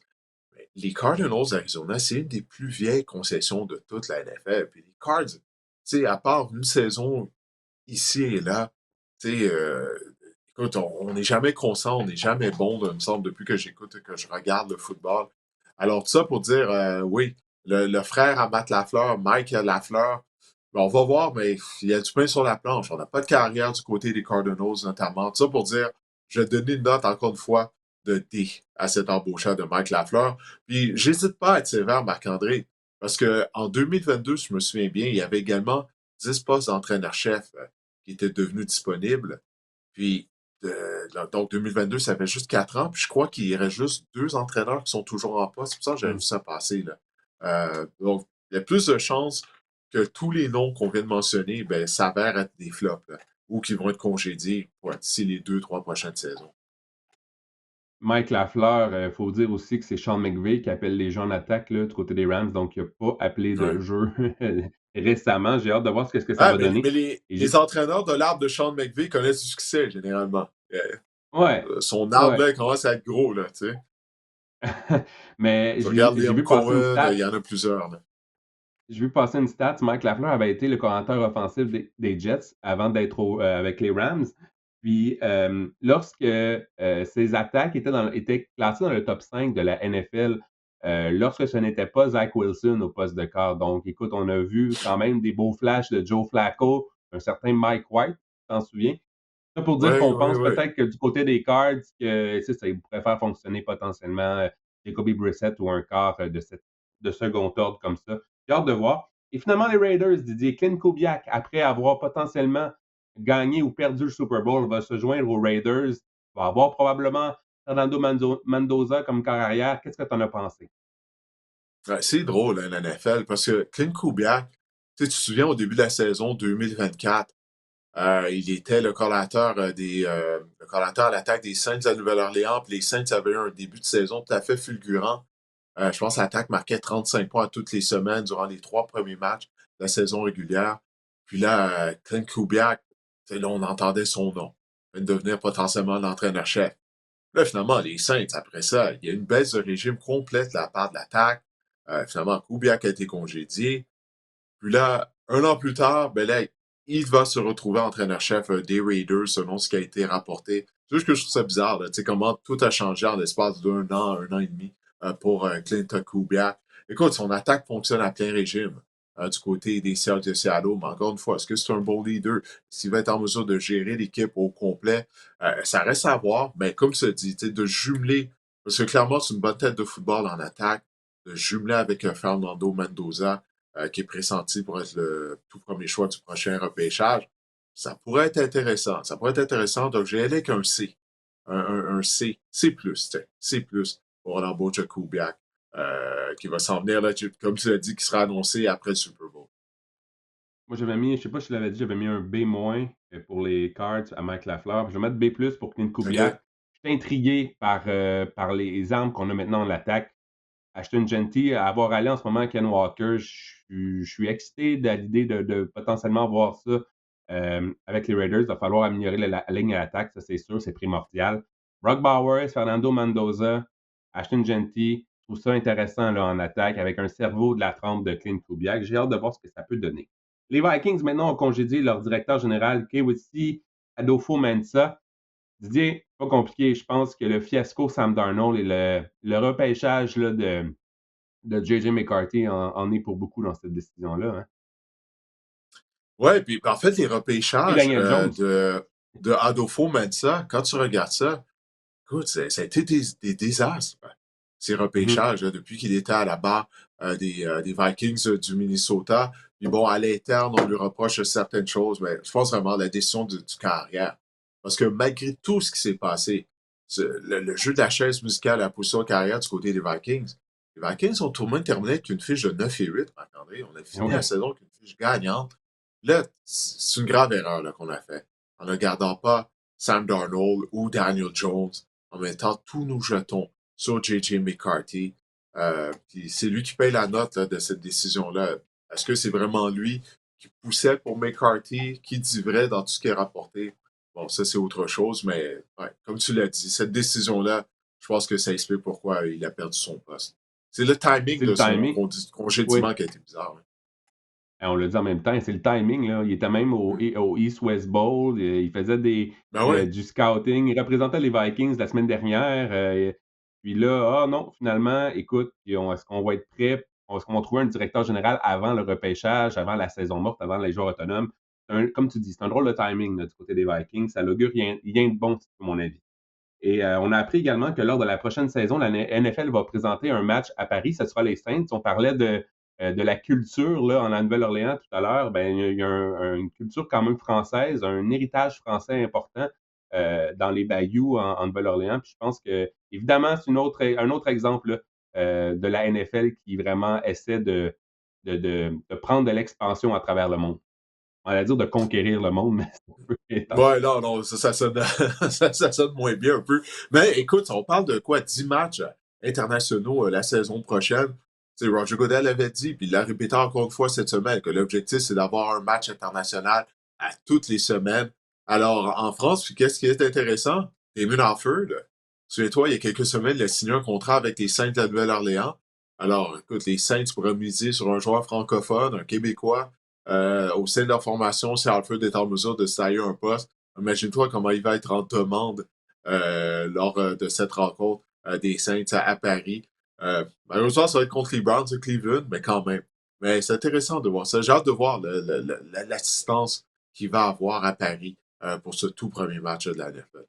Les Cardinals d'Arizona, c'est une des plus vieilles concessions de toute la NFL. Puis les Cards, tu sais, à part une saison ici et là, tu sais, écoute, on n'est jamais constant, on n'est jamais bon, il me semble, depuis que j'écoute, que je regarde le football. Alors, tout ça pour dire, oui, le frère à Matt Lafleur, Mike Lafleur, ben, on va voir, mais il y a du pain sur la planche. On n'a pas de carrière du côté des Cardinals, notamment. Tout ça pour dire, je vais donner une note, encore une fois, de D à cet embaucheur de Mike Lafleur. Puis, j'hésite pas à être sévère, Marc-André, parce qu'en 2022, si je me souviens bien, il y avait également 10 postes d'entraîneur-chef qui étaient devenus disponibles. Puis, donc 2022, ça fait juste 4 ans. Puis je crois qu'il y reste juste 2 entraîneurs qui sont toujours en poste. C'est pour ça que j'avais vu ça passer. Là. Donc, il y a plus de chances que tous les noms qu'on vient de mentionner ben, s'avèrent être des flops là, ou qui vont être congédiés d'ici les 2, 3 prochaines saisons. Mike Lafleur, il faut dire aussi que c'est Sean McVay qui appelle les gens en attaque là, du côté des Rams, donc il n'a pas appelé de Ouais. jeu récemment. J'ai hâte de voir ce que ça Ah, va donner. mais Et les entraîneurs de l'arbre de Sean McVay connaissent du succès, généralement. ouais, Son arbre, ouais. là, il commence à être gros, là, tu sais. Mais Tu regardes j'ai Liam vu passer une Cohen, il stat. y en a plusieurs, là. J'ai vu passer une stat. Mike Lafleur avait été le coordinateur offensif des Jets avant d'être avec les Rams. Puis, lorsque ses attaques étaient classées dans le top 5 de la NFL, lorsque ce n'était pas Zach Wilson au poste de quart. Donc, écoute, on a vu quand même des beaux flashs de Joe Flacco, un certain Mike White, tu t'en souviens? Ça pour dire Oui, qu'on oui, pense oui. peut-être que du côté des Cards, que tu sais, ça pourrait faire fonctionner potentiellement Jacoby Brissett ou un quart de second ordre comme ça. J'ai hâte de voir. Et finalement, les Raiders, Didier Clint Kubiak, après avoir potentiellement gagné ou perdu le Super Bowl, va se joindre aux Raiders. Va avoir probablement Fernando Mendoza comme corps arrière. Qu'est-ce que tu en as pensé? Ouais, c'est drôle, hein, la NFL, parce que Clint Kubiak, tu sais, tu te souviens, au début de la saison 2024, il était le coordinateur à l'attaque des Saints à Nouvelle-Orléans, puis les Saints avaient eu un début de saison tout à fait fulgurant. Je pense que l'attaque marquait 35 points toutes les semaines durant les 3 premiers matchs de la saison régulière. Puis là, Clint Kubiak, tu sais, là, on entendait son nom. Il venait de devenir potentiellement l'entraîneur-chef. Là, finalement, les Saints, après ça, il y a une baisse de régime complète de la part de l'attaque. Finalement, Kubiak a été congédié. Puis là, un an plus tard, ben là, il va se retrouver entraîneur-chef des Raiders, selon ce qui a été rapporté. C'est juste que je trouve ça bizarre, là, tu sais, comment tout a changé en l'espace un an et demi pour Clint Kubiak. Écoute, son attaque fonctionne à plein régime du côté des Seahawks de Seattle, mais encore une fois, est-ce que c'est un bon leader? S'il va être en mesure de gérer l'équipe au complet, ça reste à voir, mais comme tu dis, de jumeler, parce que clairement, c'est une bonne tête de football en attaque, de jumeler avec Fernando Mendoza, qui est pressenti pour être le tout premier choix du prochain repêchage, ça pourrait être intéressant. Ça pourrait être intéressant. Donc, j'ai allé avec un C. Un C. C+, C+, pour l'embauche de Kubiak, qui va s'en venir, là, comme tu l'as dit, qui sera annoncé après le Super Bowl. Moi, j'avais mis, je sais pas si je l'avais dit, j'avais mis un B- pour les Cards à Mike Lafleur. Je vais mettre B+ pour Clint OK? Kubiak. Je suis intrigué par les armes qu'on a maintenant en attaque. Ashton Genty, à avoir allé en ce moment à Ken Walker, je suis excité de l'idée de potentiellement voir ça avec les Raiders. Il va falloir améliorer la ligne à l'attaque, ça c'est sûr, c'est primordial. Brock Bowers, Fernando Mendoza, Ashton Genty, je trouve ça intéressant là, en attaque avec un cerveau de la trempe de Clint Kubiak. J'ai hâte de voir ce que ça peut donner. Les Vikings, maintenant, ont congédié leur directeur général, Kewisi Adofo-Mensah. Didier, pas compliqué. Je pense que le fiasco Sam Darnold et le repêchage là, de J.J. McCarthy en est pour beaucoup dans cette décision-là. Hein. Ouais, puis en fait, les Et repêchages Daniel Jones. de Adolfo Mensa, quand tu regardes ça, écoute, ça a été des désastres, ces Mhm. repêchages, là, depuis qu'il était à la barre des Vikings du Minnesota. Puis bon, à l'interne, on lui reproche certaines choses, mais je pense vraiment à la décision du carrière. Parce que malgré tout ce qui s'est passé, le jeu de la chaise musicale à la position de carrière du côté des Vikings, Les Vikings ont tout le monde terminé avec une fiche de 9-8, Marc-André. On a fini la Ouais. saison avec une fiche gagnante. Là, c'est une grave erreur là, qu'on a fait. En ne gardant pas Sam Darnold ou Daniel Jones, en mettant tous nos jetons sur J.J. McCarthy. Puis c'est lui qui paye la note là, de cette décision-là. Est-ce que c'est vraiment lui qui poussait pour McCarthy, qui dit vrai dans tout ce qui est rapporté? Bon, ça, c'est autre chose, mais ouais, comme tu l'as dit, cette décision-là, je pense que ça explique pourquoi il a perdu son poste. C'est le timing C'est le de son timing. Oui. congédiement qui a été bizarre. Hein. On l'a dit en même temps, c'est le timing, là. Il était même Mm. au East-West Bowl. Il faisait Ben ouais. du scouting. Il représentait les Vikings la semaine dernière. Puis là, ah non, finalement, écoute, est-ce qu'on va être prêt? Est-ce qu'on va trouver un directeur général avant le repêchage, avant la saison morte, avant les joueurs autonomes? Comme tu dis, c'est un drôle de timing là, du côté des Vikings. Ça n'augure rien de bon, à mon avis. Et on a appris également que lors de la prochaine saison, la NFL va présenter un match à Paris. Ce sera les Saints. On parlait de la culture là, en Nouvelle-Orléans tout à l'heure. Ben, il y a une culture quand même française, un héritage français important dans les bayous en Nouvelle-Orléans. Puis je pense que, évidemment, c'est un autre exemple là, de la NFL qui vraiment essaie de prendre de l'expansion à travers le monde. On va dire de conquérir le monde, mais c'est un peu étrange. Ouais, non, non, ça sonne, ça sonne moins bien un peu. Mais écoute, on parle de quoi? 10 matchs internationaux la saison prochaine. Tu sais, Roger Goodell avait dit, puis il l'a répété encore une fois cette semaine, que l'objectif, c'est d'avoir un match international à toutes les semaines. Alors, en France, puis qu'est-ce qui est intéressant? Damon Alford, souviens-toi, il y a quelques semaines, il a signé un contrat avec les Saints de la Nouvelle-Orléans. Alors, écoute, les Saints pourraient miser sur un joueur francophone, un Québécois, au sein de leur formation, si Alfred est en mesure de se tailler un poste, imagine-toi comment il va être en demande lors de cette rencontre des Saints à Paris. Malheureusement, ça va être contre les Browns de Cleveland, mais quand même. Mais c'est intéressant de voir ça. J'ai hâte de voir l'assistance qu'il va avoir à Paris pour ce tout premier match de la NFL.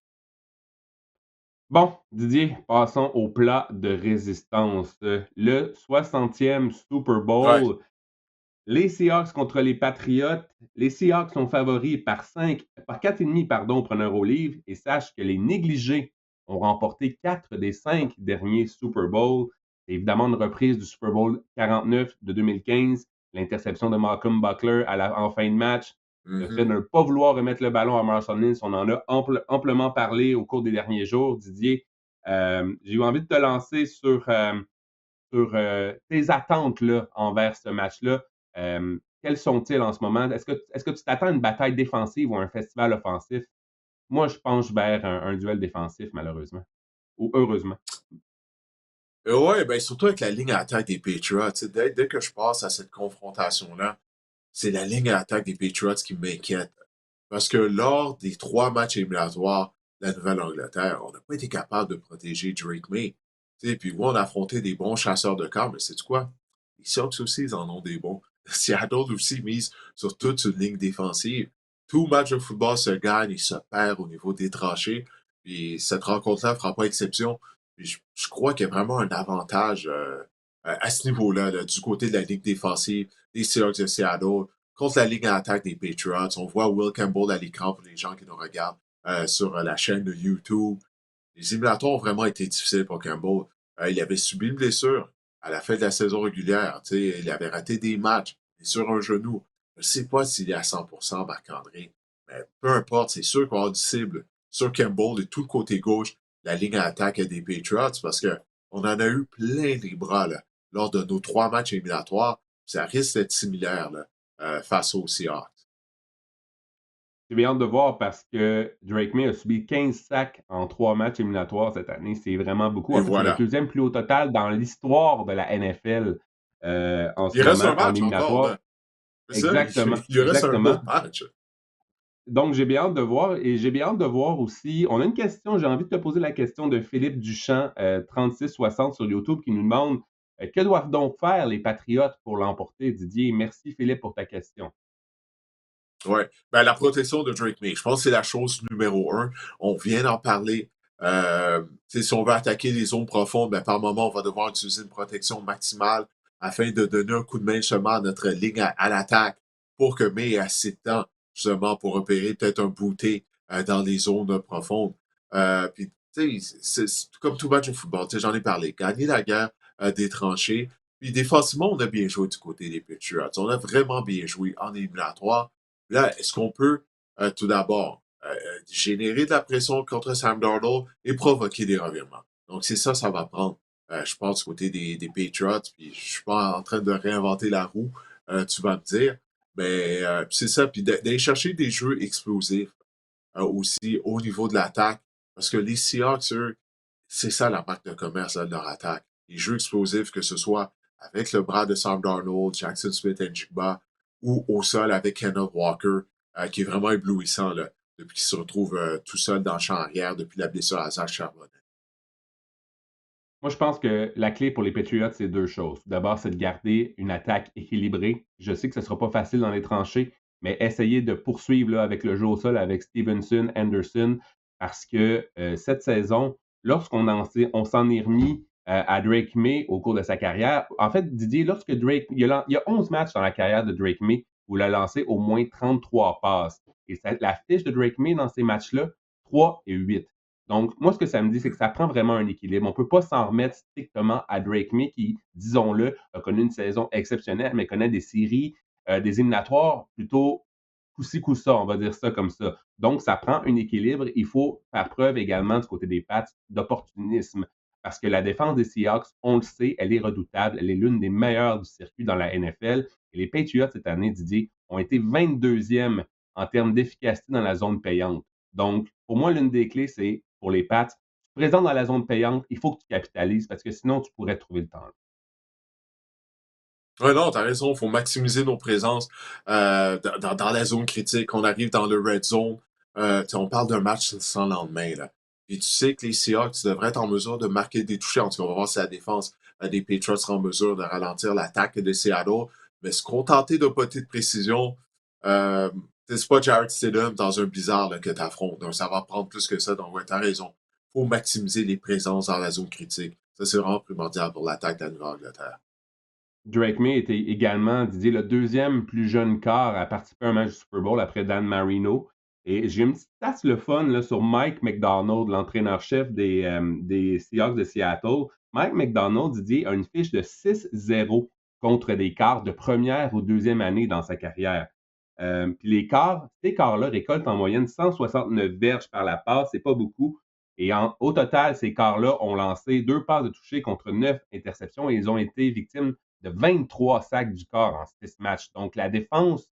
Bon, Didier, passons au plat de résistance. Le 60e Super Ouais. Bowl, les Seahawks contre les Patriots. Les Seahawks sont favoris par 4,5 pardon, au preneur au livre. Et sache que les négligés ont remporté 4 des 5 derniers Super Bowls. C'est évidemment une reprise du Super Bowl 49 de 2015, l'interception de Malcolm Buckler en fin de match, le fait Mhm. de ne pas vouloir remettre le ballon à Marshall Lynch. On en a amplement parlé au cours des derniers jours. Didier, j'ai eu envie de te lancer sur tes attentes là, envers ce match-là. Quelles sont-ils en ce moment? Est-ce que tu t'attends à une bataille défensive ou à un festival offensif? Moi, je penche vers un duel défensif, malheureusement. Ou heureusement. Ouais, ben surtout avec la ligne à attaque des Patriots. Dès que je passe à cette confrontation-là, c'est la ligne à attaque des Patriots qui m'inquiète. Parce que lors des 3 matchs éliminatoires de la Nouvelle-Angleterre, on n'a pas été capable de protéger Drake May. Puis oui, on a affronté des bons chasseurs de camp, mais c'est quoi? Les Sox aussi, ils en ont des bons. Seattle aussi mise sur toute une ligne défensive. Tout match de football se gagne et se perd au niveau des tranchées. Puis cette rencontre-là ne fera pas exception. Puis je crois qu'il y a vraiment un avantage à ce niveau-là, là, du côté de la ligne défensive des Seahawks de Seattle contre la ligne à attaque des Patriots. On voit Will Campbell à l'écran pour les gens qui nous regardent sur la chaîne de YouTube. Les éliminatoires ont vraiment été difficiles pour Campbell. Il avait subi une blessure à la fin de la saison régulière. Il avait raté des matchs. Il est sur un genou. Je ne sais pas s'il est à 100% Marc-André. Mais peu importe, c'est sûr qu'on va avoir du cible sur Campbell et tout le côté gauche, la ligne à attaque des Patriots, parce qu'on en a eu plein les bras là, lors de nos 3 matchs éliminatoires. Ça risque d'être similaire là, face aux Seahawks. J'ai bien hâte de voir parce que Drake May a subi 15 sacs en 3 matchs éliminatoires cette année. C'est vraiment beaucoup. Et En fait, c'est le voilà. deuxième plus haut total dans l'histoire de la NFL en ce Il reste un moment en match encore, éliminatoire. là. C'est ça, Exactement, il lui reste un exactement. autre match. Donc, j'ai bien hâte de voir et j'ai bien hâte de voir aussi. On a une question, j'ai envie de te poser la question de Philippe Duchamp, 3660 sur YouTube, qui nous demande que doivent donc faire les Patriotes pour l'emporter, Didier? Merci Philippe pour ta question. Ouais. Ben, la protection de Drake May, je pense que c'est la chose numéro un. On vient d'en parler. Si on veut attaquer les zones profondes, ben, par moment, on va devoir utiliser une protection maximale afin de donner un coup de main justement à notre ligne à l'attaque pour que May ait assez de temps justement pour opérer peut-être un booté dans les zones profondes. Puis, tu sais, c'est comme tout match de football. Tu sais, j'en ai parlé. Gagner la guerre des tranchées. Puis défensivement, on a bien joué du côté des Patriots. On a vraiment bien joué en éliminatoire. Là, est-ce qu'on peut tout d'abord générer de la pression contre Sam Darnold et provoquer des revirements? Donc c'est ça, ça va prendre. Je pense du côté des Patriots, puis je suis pas en train de réinventer la roue, tu vas me dire. Mais c'est ça, puis d'aller chercher des jeux explosifs aussi au niveau de l'attaque. Parce que les Seahawks, eux, c'est ça la marque de commerce là, de leur attaque. Les jeux explosifs, que ce soit avec le bras de Sam Darnold, Jackson Smith et Jigba, ou au sol avec Kenneth Walker, qui est vraiment éblouissant là, depuis qu'il se retrouve tout seul dans le champ arrière depuis la blessure à Zach Charbonnet. Moi, je pense que la clé pour les Patriots, c'est deux choses. D'abord, c'est de garder une attaque équilibrée. Je sais que ce ne sera pas facile dans les tranchées, mais essayer de poursuivre là, avec le jeu au sol, avec Stevenson, Anderson, parce que cette saison, on s'en est remis à Drake May au cours de sa carrière. En fait, Didier, lorsque Drake, il y a 11 matchs dans la carrière de Drake May où il a lancé au moins 33 passes. Et la fiche de Drake May dans ces matchs-là, 3 et 8. Donc, moi, ce que ça me dit, c'est que ça prend vraiment un équilibre. On ne peut pas s'en remettre strictement à Drake May, qui, disons-le, a connu une saison exceptionnelle, mais connaît des séries, des éliminatoires plutôt coup-ci, coup-ça, on va dire ça comme ça. Donc, ça prend un équilibre. Il faut faire preuve également du côté des Pats d'opportunisme. Parce que la défense des Seahawks, on le sait, elle est redoutable. Elle est l'une des meilleures du circuit dans la NFL. Et les Patriots, cette année, Didier, ont été 22e en termes d'efficacité dans la zone payante. Donc, pour moi, l'une des clés, c'est pour les Pats, présent dans la zone payante, il faut que tu capitalises parce que sinon, tu pourrais trouver le temps. Ouais, non, t'as raison, il faut maximiser nos présences dans la zone critique. On arrive dans le red zone. On parle d'un match sans lendemain, là. Et tu sais que les Seahawks devraient être en mesure de marquer des touchés. En tout cas, on va voir si la défense des Patriots sera en mesure de ralentir l'attaque de Seattle. Mais se contenter d'un poté de précision, euh, c'est pas Jared Stidham dans un blizzard là, que tu affrontes. Donc, ça va prendre plus que ça. Donc, ouais, t'as raison. Il faut maximiser les présences dans la zone critique. Ça, c'est vraiment primordial pour l'attaque de la Nouvelle-Angleterre. Drake May était également, Didier, le deuxième plus jeune quart à participer à un match du Super Bowl après Dan Marino. Et j'ai une petite tasse le fun là, sur Mike McDonald, l'entraîneur-chef des Seahawks de Seattle. Mike McDonald, Didier, a une fiche de 6-0 contre des quarts de première ou deuxième année dans sa carrière. Puis ces quarts-là récoltent en moyenne 169 verges par la passe, c'est pas beaucoup. Et au total, ces quarts-là ont lancé 2 passes de toucher contre 9 interceptions et ils ont été victimes de 23 sacs du corps en 6 matchs. Donc, la défense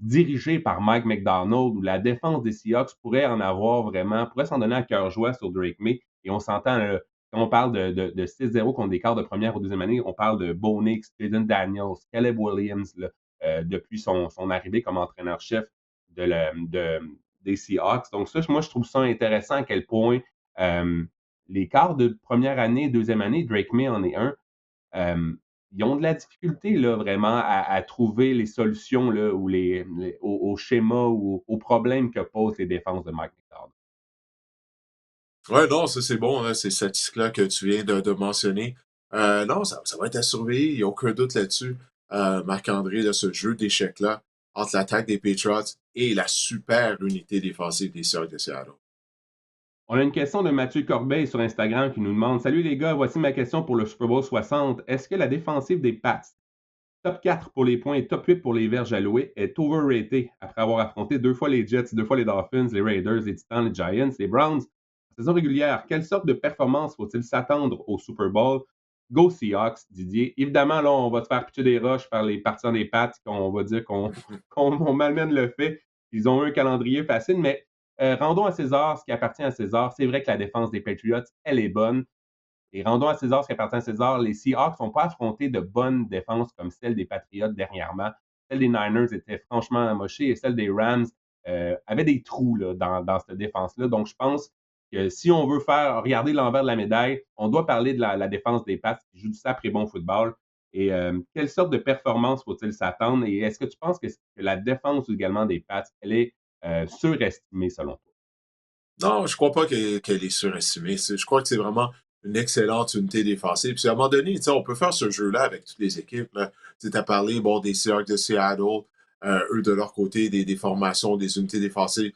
dirigée par Mike McDonald ou la défense des Seahawks pourrait en avoir vraiment, pourrait s'en donner à cœur joie sur Drake May. Et on s'entend, quand on parle de 6-0 contre des quarts de première ou deuxième année, on parle de Bo Nix, Jaden Daniels, Caleb Williams, là, depuis son arrivée comme entraîneur-chef des Seahawks. Donc, ça, moi, je trouve ça intéressant à quel point euh, les quarts de première année, deuxième année, Drake May en est un. Euh, ils ont de la difficulté là, vraiment à trouver les solutions là, ou au schéma ou aux problèmes que posent les défenses de Mike McDonald. Ouais, non, ça c'est bon, hein, ces statistiques-là que tu viens de mentionner. Non, ça va être à surveiller, il n'y a aucun doute là-dessus. Marc-André, de ce jeu d'échecs-là, entre l'attaque des Patriots et la super unité défensive des Seahawks de Seattle. On a une question de Mathieu Corbeil sur Instagram qui nous demande: Salut les gars, voici ma question pour le Super Bowl 60. Est-ce que la défensive des Pats, top 4 pour les points et top 8 pour les verges allouées, est overrated après avoir affronté 2 fois les Jets, 2 fois les Dolphins, les Raiders, les Titans, les Giants, les Browns en saison régulière? Quelle sorte de performance faut-il s'attendre au Super Bowl? Go Seahawks, Didier. Évidemment, là, on va te faire pitcher des roches par les partisans des Pats, qu'on va dire qu'on malmène le fait. Ils ont eu un calendrier facile, mais rendons à César ce qui appartient à César. C'est vrai que la défense des Patriots, elle est bonne. Et rendons à César ce qui appartient à César. Les Seahawks n'ont pas affronté de bonnes défenses comme celle des Patriots dernièrement. Celle des Niners était franchement amochée et celle des Rams avait des trous là, dans cette défense-là. Donc, je pense que si on veut faire regarder l'envers de la médaille, on doit parler de la défense des Pats qui joue du sacré bon football. Et quelle sorte de performance faut-il s'attendre? Et est-ce que tu penses que la défense également des Pats, elle est surestimée selon toi? Non, je crois pas qu'elle est surestimée. Je crois que c'est vraiment une excellente unité défensive. Puis à un moment donné, tu sais, on peut faire ce jeu-là avec toutes les équipes. Tu as parlé bon, des Seahawks de Seattle, eux de leur côté, des formations, des unités défensives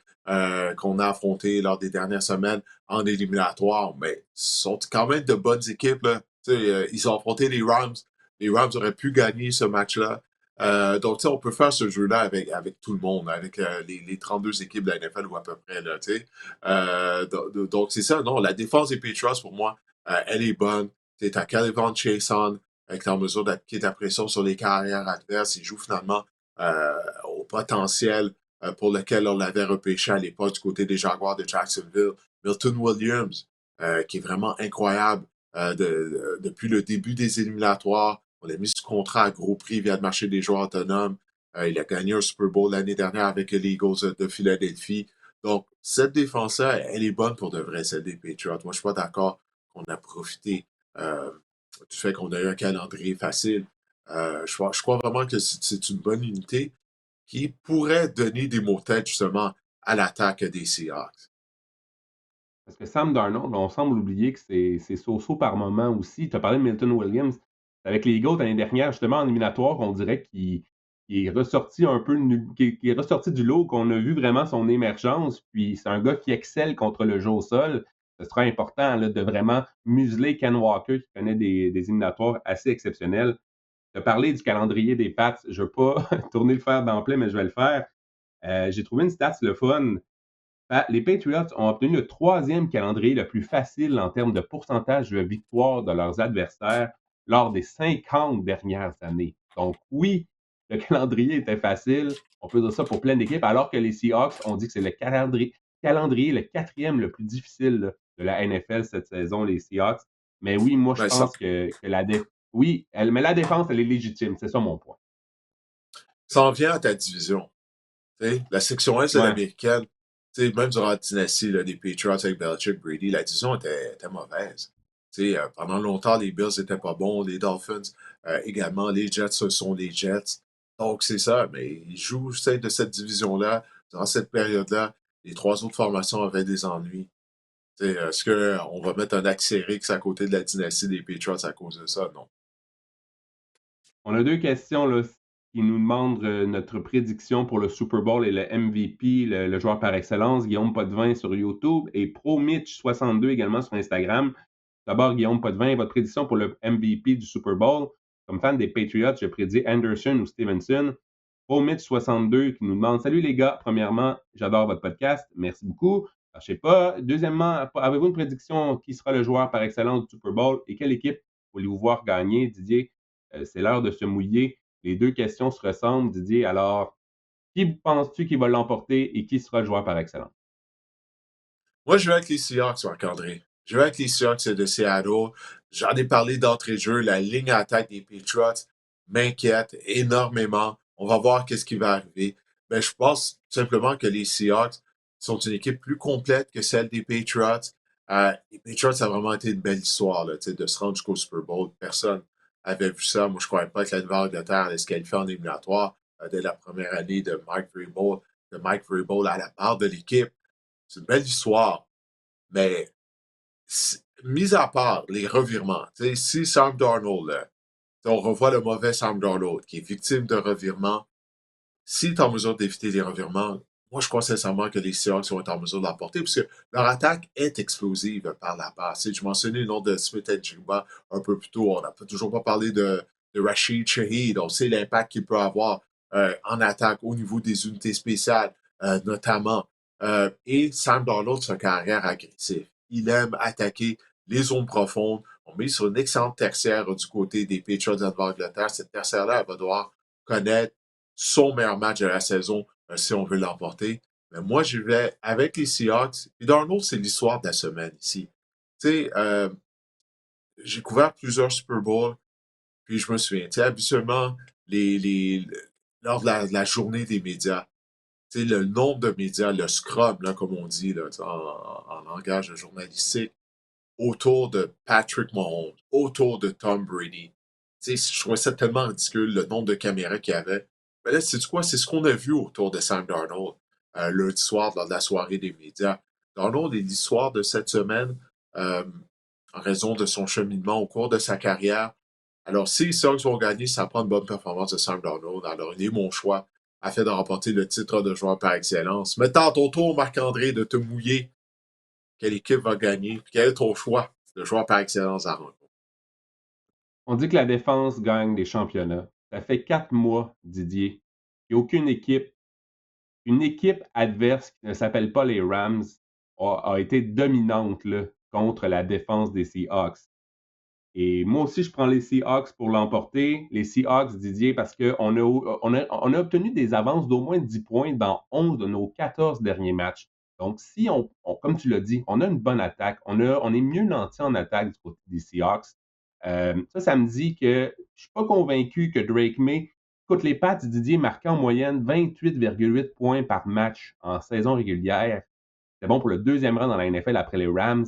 qu'on a affrontées lors des dernières semaines en éliminatoire. Mais ce sont quand même de bonnes équipes. Là. Ils ont affronté les Rams. Les Rams auraient pu gagner ce match-là. Donc, on peut faire ce jeu-là avec tout le monde, avec les 32 équipes de la NFL ou à peu près. Là, donc, c'est ça. Non, la défense des Patriots, pour moi, elle est bonne. Tu as Calvin Chason, qui est en mesure d'appliquer ta pression sur les carrières adverses. Il joue finalement au potentiel pour lequel on l'avait repêché à l'époque du côté des Jaguars de Jacksonville. Milton Williams, qui est vraiment incroyable depuis le début des éliminatoires. On l'a mis sous contrat à gros prix via le marché des joueurs autonomes. Il a gagné un Super Bowl l'année dernière avec les Eagles de Philadelphie. Donc, cette défense-là, elle est bonne pour de vrai, celle des Patriots. Moi, je ne suis pas d'accord qu'on a profité du fait qu'on a eu un calendrier facile. Je crois vraiment que c'est une bonne unité qui pourrait donner des mots-têtes justement à l'attaque des Seahawks. Parce que Sam Darnold, on semble oublier que c'est so-so par moment aussi. Tu as parlé de Milton Williams. Avec les Eagles l'année dernière, justement, en éliminatoire, on dirait qu'il est ressorti un peu qu'il est ressorti du lot, qu'on a vu vraiment son émergence. Puis c'est un gars qui excelle contre le jeu au sol. Ce sera important là, de vraiment museler Ken Walker, qui connaît des éliminatoires assez exceptionnels. Tu as parlé du calendrier des Pats. Je ne veux pas tourner le fer d'emblée, mais je vais le faire. J'ai trouvé une stats le fun. Les Patriots ont obtenu le troisième calendrier le plus facile en termes de pourcentage de victoire de leurs adversaires lors des 50 dernières années. Donc oui, le calendrier était facile. On peut dire ça pour plein d'équipes, alors que les Seahawks ont dit que c'est le calendrier le quatrième le plus difficile là, de la NFL cette saison, les Seahawks. Mais oui, moi je Ben, ça, pense que oui, mais la défense, elle est légitime. C'est ça mon point. ça en vient à ta division. La section S de Ouais. l'américaine, même durant la dynastie là, des Patriots avec Belichick, Brady, la division était mauvaise. Pendant longtemps, les Bills n'étaient pas bons, les Dolphins également, les Jets, ce sont les Jets. Donc, c'est ça, mais ils jouent de cette division-là, durant cette période-là. Les trois autres formations avaient des ennuis. Est-ce qu'on va mettre un Axérix à côté de la dynastie des Patriots à cause de ça? Non. On a deux questions là, qui nous demandent notre prédiction pour le Super Bowl et le MVP, le joueur par excellence, Guillaume Potvin sur YouTube et ProMitch62 également sur Instagram. D'abord, Guillaume Potvin, votre prédiction pour le MVP du Super Bowl. Comme fan des Patriots, je prédis Anderson ou Stevenson. ProMitch62 qui nous demande Salut les gars, premièrement, j'adore votre podcast. Merci beaucoup. Je sais pas. Deuxièmement, avez-vous une prédiction qui sera le joueur par excellence du Super Bowl et quelle équipe voulez-vous voir gagner? Didier, c'est l'heure de se mouiller. Les deux questions se ressemblent, Didier. Alors, qui penses-tu qui va l'emporter et qui sera le joueur par excellence? Moi, je vais avec les Seahawks, Marc-André. Je vais avec les Seahawks de Seattle. J'en ai parlé d'entrée de jeu. La ligne à attaque des Patriots m'inquiète énormément. On va voir qu'est-ce qui va arriver. Mais je pense simplement que les Seahawks sont une équipe plus complète que celle des Patriots. Les Patriots, ça a vraiment été une belle histoire là, de se rendre jusqu'au Super Bowl. Personne n'avait vu ça. Moi, je ne croyais pas que la Nouvelle-Angleterre allait se qualifier en éliminatoire dès la première année de Mike Vrabel à la barre de l'équipe. C'est une belle histoire. Mais, mis à part les revirements, si Sam Darnold, on revoit le mauvais Sam Darnold qui est victime de revirements, s'il est en mesure d'éviter les revirements, moi, je crois sincèrement que les Seahawks vont être en mesure de l'emporter parce que leur attaque est explosive par la passe. Je mentionnais le nom de Smith Jigba un peu plus tôt. On n'a toujours pas parlé de Rashid Shaheed. On sait l'impact qu'il peut avoir en attaque au niveau des unités spéciales, notamment. Et Sam Darnold, c'est un carrière agressif. Il aime attaquer les zones profondes. On met sur une excellente tertiaire du côté des Patriots de l'Angleterre. Cette tertiaire-là, elle va devoir connaître son meilleur match de la saison si on veut l'emporter. Mais moi, je vais avec les Seahawks. Et Darnold, c'est l'histoire de la semaine ici. Tu sais, j'ai couvert plusieurs Super Bowls, puis je me souviens, tu sais, habituellement, lors de la journée des médias, tu sais, le nombre de médias, le scrum, là, comme on dit là, en langage journalistique, autour de Patrick Mahomes, autour de Tom Brady. Tu sais, je trouvais ça tellement ridicule, le nombre de caméras qu'il y avait. Mais là, c'est quoi? C'est ce qu'on a vu autour de Sam Darnold lundi soir, lors de la soirée des médias. Darnold est l'histoire de cette semaine euh, en raison de son cheminement au cours de sa carrière. Alors, si les Sox vont gagner, ça prend une bonne performance de Sam Darnold. Alors, il est mon choix afin de remporter le titre de joueur par excellence. Maintenant, à ton tour, Marc-André, de te mouiller quelle équipe va gagner, quel est ton choix de joueur par excellence à rencontre. On dit que la défense gagne des championnats. Ça fait 4 mois, Didier, qu'il n'y a aucune équipe, une équipe adverse qui ne s'appelle pas les Rams a été dominante là, contre la défense des Seahawks. Et moi aussi, je prends les Seahawks pour l'emporter. Les Seahawks, Didier, parce qu'on a obtenu des avances d'au moins 10 points dans 11 de nos 14 derniers matchs. Donc, si comme tu l'as dit, on a une bonne attaque, on est mieux nanti en attaque du côté des Seahawks. Ça me dit que je ne suis pas convaincu que Drake May. Écoute, les Pats, Didier, marquaient en moyenne 28,8 points par match en saison régulière. C'est bon pour le deuxième rang dans la NFL après les Rams.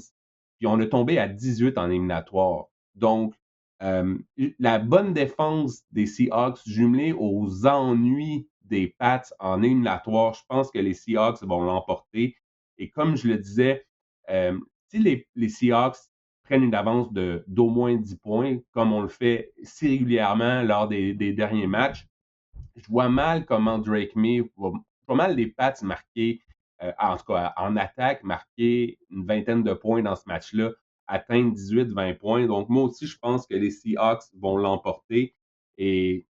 Puis on est tombé à 18 en éliminatoire. Donc, la bonne défense des Seahawks jumelée aux ennuis des Pats en éliminatoire, je pense que les Seahawks vont l'emporter. Et comme je le disais, si les Seahawks prennent une avance d'au moins 10 points, comme on le fait si régulièrement lors des derniers matchs, je vois mal comment Drake May va pas mal les Pats marquer, en tout cas en attaque, marquer une vingtaine de points dans ce match-là, atteindre 18-20 points. Donc, moi aussi, je pense que les Seahawks vont l'emporter. Et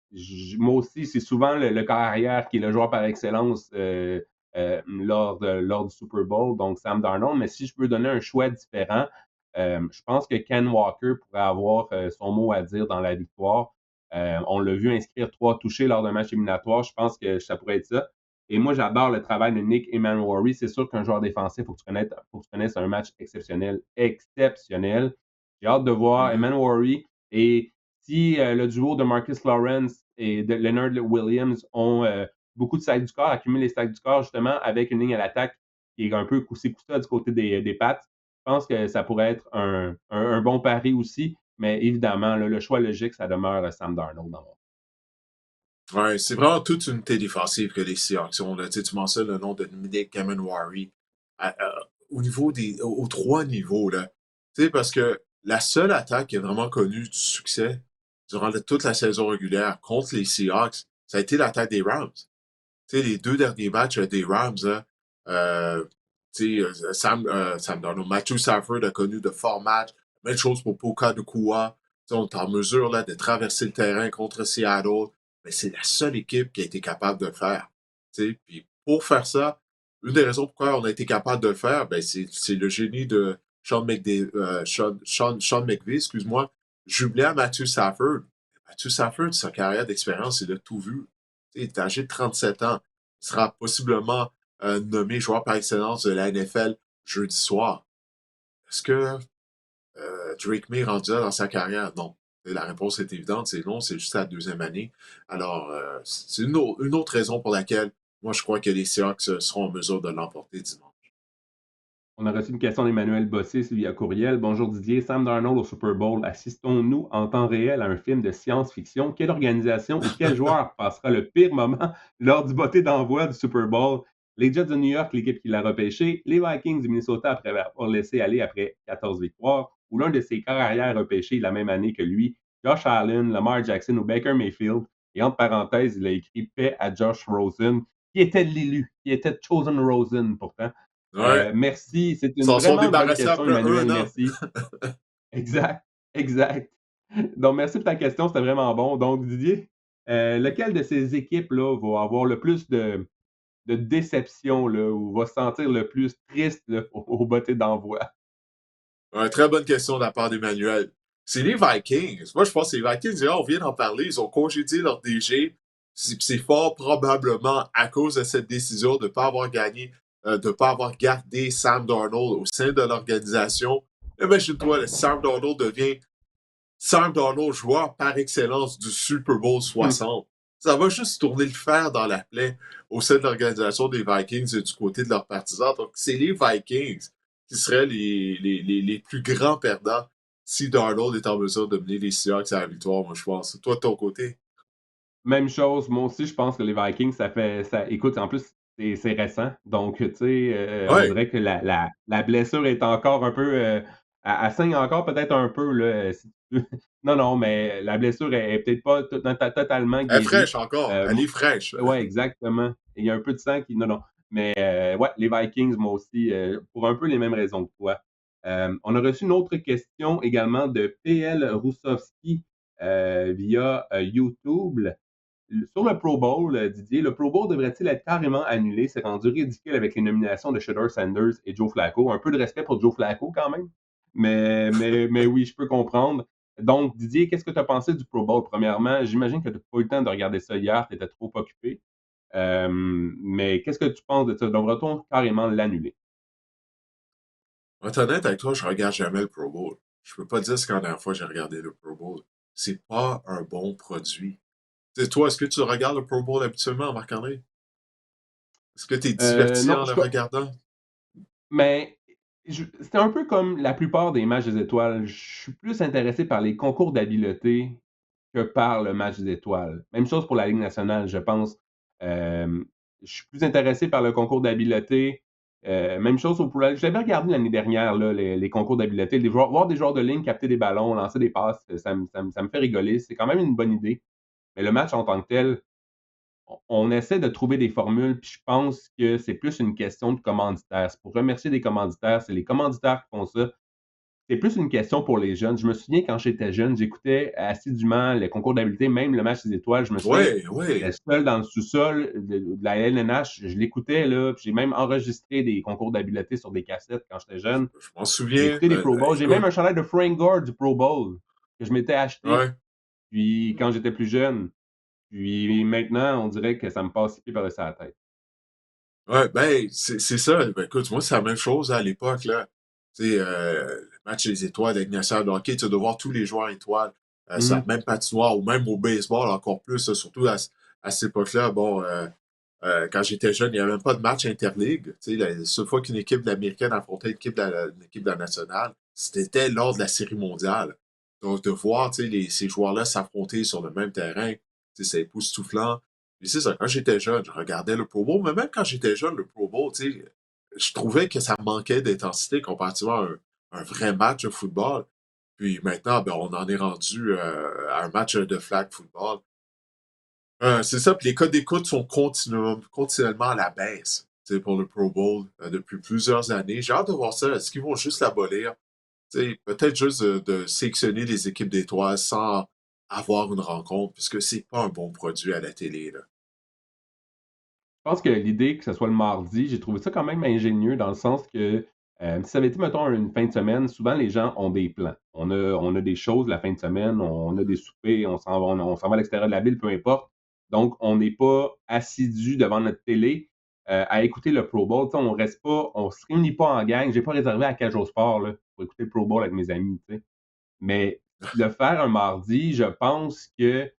moi aussi, c'est souvent le corps arrière qui est le joueur par excellence lors du Super Bowl, donc Sam Darnold. Mais si je peux donner un choix différent, je pense que Ken Walker pourrait avoir son mot à dire dans la victoire. On l'a vu inscrire 3 touchés lors d'un match éliminatoire. Je pense que ça pourrait être ça. Et moi, j'adore le travail de Nick Emmanwori. C'est sûr qu'un joueur défensif, il faut que tu connaisses un match exceptionnel. Exceptionnel. J'ai hâte de voir Mhm. Emmanwori. Et si le duo de Marcus Lawrence et de Leonard Williams ont beaucoup de sacs du corps, accumulent les sacs du corps justement avec une ligne à l'attaque qui est un peu coussi-coussa du côté des Pats, je pense que ça pourrait être un bon pari aussi. Mais évidemment, là, le choix logique, ça demeure Sam Darnold dans mon. Ouais, c'est vraiment toute une unité défensive que les Seahawks ont. Là. Tu mentionnes le nom de Nick Kamenwari. Au niveau aux 3 niveaux, là. Tu sais, parce que la seule attaque qui a vraiment connu du succès durant toute la saison régulière contre les Seahawks, ça a été l'attaque des Rams. Tu sais, les 2 derniers matchs des Rams, hein, tu sais, Sam Darnold, Matthew Stafford a connu de forts matchs. Même chose pour Puka Nacua. Tu sais, on est en mesure là, de traverser le terrain contre Seattle, mais c'est la seule équipe qui a été capable de le faire. Tu sais, puis pour faire ça, une des raisons pourquoi on a été capable de le faire, ben c'est le génie de Sean McVay, excuse-moi, jumelé à Matthew Stafford. Matthew Stafford, sa carrière d'expérience, il a tout vu. Il est âgé de 37 ans. Il sera possiblement nommé joueur par excellence de la NFL jeudi soir. Est-ce que Drake May est rendu là dans sa carrière? Non. Et la réponse est évidente, c'est non, c'est juste la 2e année. Alors, c'est une autre raison pour laquelle moi je crois que les Seahawks seront en mesure de l'emporter dimanche. On a reçu une question d'Emmanuel Bossé via courriel. Bonjour Didier, Sam Darnold au Super Bowl. Assistons-nous en temps réel à un film de science-fiction? Quelle organisation ou quel joueur passera le pire moment lors du botté d'envoi du Super Bowl? Les Jets de New York, l'équipe qui l'a repêché, les Vikings du Minnesota après avoir laissé aller après 14 victoires, ou l'un de ses corps arrière repêchés la même année que lui, Josh Allen, Lamar Jackson ou Baker Mayfield. Et entre parenthèses, il a écrit paix à Josh Rosen, qui était l'élu, qui était Chosen Rosen pourtant. Ouais, Merci. C'est ils une s'en sont vraiment bonne débarrassés question, après Emmanuel. 1 an. Merci. Exact. Exact. Donc, merci pour ta question. C'était vraiment bon. Donc, Didier, lequel de ces équipes-là va avoir le plus de déception là, ou va se sentir le plus triste là, au botté d'envoi? Ouais, très bonne question de la part d'Emmanuel. C'est les Vikings. Moi, je pense que les Vikings, là, on vient d'en parler, ils ont congédié leur DG. C'est fort probablement à cause de cette décision de ne pas avoir gagné, de ne pas avoir gardé Sam Darnold au sein de l'organisation. Imagine-toi, Sam Darnold devient Sam Darnold, joueur par excellence du Super Bowl 60. Ça va juste tourner le fer dans la plaie au sein de l'organisation des Vikings et du côté de leurs partisans. Donc, c'est les Vikings qui seraient les plus grands perdants si Darnold est en mesure de mener les Seahawks à la victoire, moi, je pense. Toi, de ton côté? Même chose, moi aussi, je pense que les Vikings, écoute, en plus, c'est récent. Donc, tu sais, on Ouais, dirait que la blessure est encore un peu. Elle saigne encore peut-être un peu, là. Si tu veux. Non, non, mais la blessure est peut-être pas totalement elle est guérie. fraîche encore. Euh, Elle est fraîche. ouais, exactement. Il y a un peu de sang qui. Non, non. Mais ouais, les Vikings, moi aussi, pour un peu les mêmes raisons que toi. On a reçu une autre question également de PL Roussowski. via YouTube. Sur le Pro Bowl, Didier, le Pro Bowl devrait-il être carrément annulé? C'est rendu ridicule avec les nominations de Shedeur Sanders et Joe Flacco. Un peu de respect pour Joe Flacco quand même. Mais oui, je peux comprendre. Donc, Didier, qu'est-ce que tu as pensé du Pro Bowl? Premièrement, j'imagine que tu n'as pas eu le temps de regarder ça hier, tu étais trop occupé. Mais qu'est-ce que tu penses de ça? Devrait-on carrément l'annuler? Pour être honnête avec toi, je regarde jamais le Pro Bowl. Je peux pas dire ce que la dernière fois j'ai regardé le Pro Bowl. C'est pas un bon produit. Tu sais, toi, est-ce que tu regardes le Pro Bowl habituellement, Marc-André? Est-ce que tu es diverti Non, en le regardant? mais c'est un peu comme la plupart des matchs des étoiles. Je suis plus intéressé par les concours d'habileté que par le match des étoiles. Même chose pour la Ligue nationale, je pense. Euh, je suis plus intéressé par le concours d'habileté. Même chose pour la... J'avais regardé l'année dernière là, les concours d'habileté. Voir des joueurs de ligne capter des ballons, lancer des passes, ça me fait rigoler. C'est quand même une bonne idée. Mais le match en tant que tel, on essaie de trouver des formules, puis je pense que c'est plus une question de commanditaires. C'est pour remercier des commanditaires, c'est les commanditaires qui font ça. C'est plus une question pour les jeunes. Je me souviens quand j'étais jeune, j'écoutais assidûment les concours d'habileté, même le match des étoiles. Je me souviens, Oui, j'étais oui. seul dans le sous-sol de la LNH. Je l'écoutais, là. Puis j'ai même enregistré des concours d'habileté sur des cassettes quand j'étais jeune. Je m'en J'ai souviens. écouté les Pro Bowls. J'ai même Écoute, un chandail de Frank Gore du Pro Bowl que je m'étais acheté ouais. puis quand j'étais plus jeune. Puis maintenant, on dirait que ça me passe les pieds par-dessus la tête. Ouais, ben, c'est ça. Ben, écoute, moi, c'est la même chose à l'époque, là. Tu sais, le match des étoiles avec nationale de hockey, tu dois voir tous les joueurs étoiles, sur la Mhm. même patinoire, ou même au baseball encore plus, là, surtout à cette époque-là. Bon, quand j'étais jeune, il n'y avait même pas de match interligue. Tu sais, la seule fois qu'une équipe d'Américaine affrontait une équipe de la nationale, c'était lors de la Série mondiale. Donc, de voir, tu sais, ces joueurs-là s'affronter sur le même terrain, tu sais, c'est époustouflant. Puis c'est ça, quand j'étais jeune, je regardais le Pro Bowl, mais même quand j'étais jeune, le Pro Bowl, tu sais, je trouvais que ça manquait d'intensité comparativement à un vrai match de football. Puis maintenant, ben, on en est rendu à un match de flag football. C'est ça, puis les codes d'écoute sont continuellement à la baisse, tu sais, pour le Pro Bowl depuis plusieurs années. J'ai hâte de voir ça. Est-ce qu'ils vont juste l'abolir? Tu sais, peut-être juste de sélectionner les équipes d'étoiles sans avoir une rencontre, puisque c'est pas un bon produit à la télé, là. Je pense que l'idée que ce soit le mardi, j'ai trouvé ça quand même ingénieux dans le sens que si ça avait été, mettons, une fin de semaine, souvent les gens ont des plans. On a des choses la fin de semaine, on a des soupers, on s'en va à l'extérieur de la ville, peu importe. Donc, on n'est pas assidu devant notre télé à écouter le Pro Bowl. Tu sais, on reste pas, on se réunit pas en gang. J'ai pas réservé à Cage au Sport là, pour écouter le Pro Bowl avec mes amis. Tu sais. Mais le faire un mardi, je pense que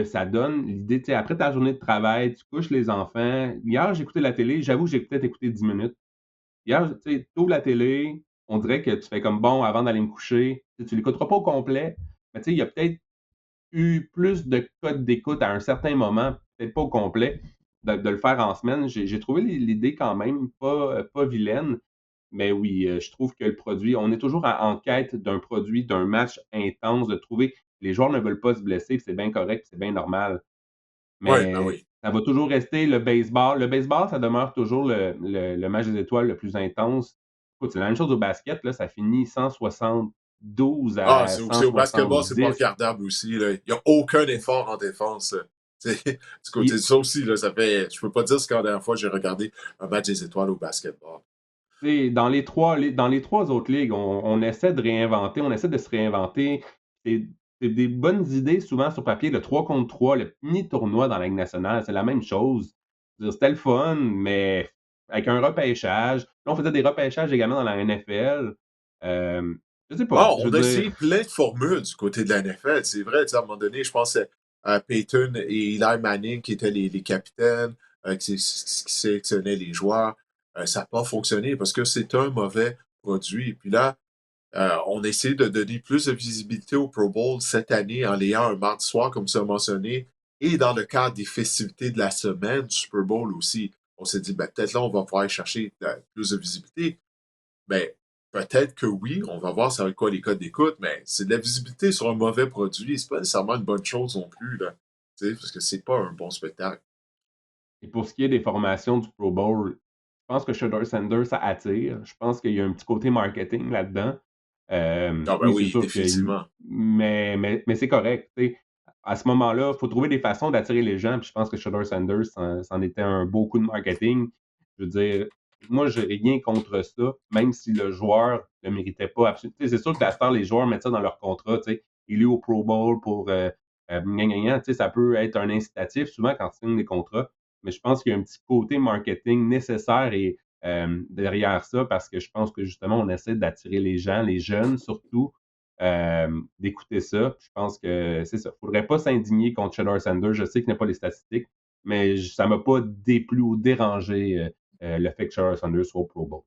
ça donne l'idée, tu sais, après ta journée de travail, tu couches les enfants. Hier, j'écoutais la télé, j'avoue que j'ai peut-être écouté 10 minutes. Hier, tu sais, tu ouvres la télé, on dirait que tu fais comme bon avant d'aller me coucher. Tu l'écouteras pas au complet, mais tu sais, il y a peut-être eu plus de codes d'écoute à un certain moment, peut-être pas au complet, de le faire en semaine. J'ai trouvé l'idée quand même pas vilaine, mais oui, je trouve que le produit, on est toujours en quête d'un produit, d'un match intense, de trouver. Les joueurs ne veulent pas se blesser, puis c'est bien correct, puis c'est bien normal. Oui, ben Mais oui. ça va toujours rester le baseball. Le baseball, ça demeure toujours le match des étoiles le plus intense. Écoute, c'est la même chose au basket, là, ça finit 172 Ah, à au basketball, c'est pas 170. regardable aussi, là. Il n'y a aucun effort en défense, là. Tu sais, du côté de Puis, ça aussi, là, ça fait. Je peux pas dire ce que la dernière fois j'ai regardé un match des étoiles au basketball. tu sais, dans les trois autres ligues, on essaie de réinventer, on essaie de se réinventer. C'est c'est des bonnes idées souvent sur papier. Le 3 contre 3, le mini tournoi dans la Ligue nationale, c'est la même chose. Je veux dire, c'était le fun, mais avec un repêchage. Là, on faisait des repêchages également dans la NFL. Euh, je sais pas. Ah, Je on veux a dire, essayé plein de formules du côté de la NFL. C'est vrai, tu sais, à un moment donné, je pense à Peyton et Eli Manning qui étaient les capitaines, qui sélectionnaient les joueurs. Ça n'a pas fonctionné parce que c'est un mauvais produit. Puis là, on essaie de donner plus de visibilité au Pro Bowl cette année en l'ayant un mardi soir, comme tu as mentionné, et dans le cadre des festivités de la semaine du Super Bowl aussi. On s'est dit, ben, peut-être là, on va pouvoir aller chercher plus de visibilité. Mais peut-être que oui, on va voir ça va être quoi les codes d'écoute, mais c'est de la visibilité sur un mauvais produit. C'est pas nécessairement une bonne chose non plus, là. Tu sais, parce que c'est pas un bon spectacle. et pour ce qui est des formations du Pro Bowl, je pense que Shedeur Sanders, ça attire. Je pense qu'il y a un petit côté marketing là-dedans. Ah ben Oui, c'est oui, sûr que définitivement. mais c'est correct, tu sais. À ce moment-là, il faut trouver des façons d'attirer les gens, puis je pense que Shedeur Sanders, c'en était un beau coup de marketing. Je veux dire, moi, j'ai rien contre ça, même si le joueur le méritait pas absolument. Tu sais, c'est sûr que à cette heure, les joueurs mettent ça dans leur contrat, tu sais. Il est au Pro Bowl pour gna, gna, gna. Tu sais, ça peut être un incitatif souvent quand tu signes des contrats, mais je pense qu'il y a un petit côté marketing nécessaire et derrière ça parce que je pense que justement, on essaie d'attirer les gens, les jeunes surtout, d'écouter ça. Je pense que c'est ça. Il ne faudrait pas s'indigner contre Shedeur Sanders. Je sais qu'il n'y a pas les statistiques, mais ça ne m'a pas déplu ou dérangé le fait que Shedeur Sanders soit au Pro Bowl.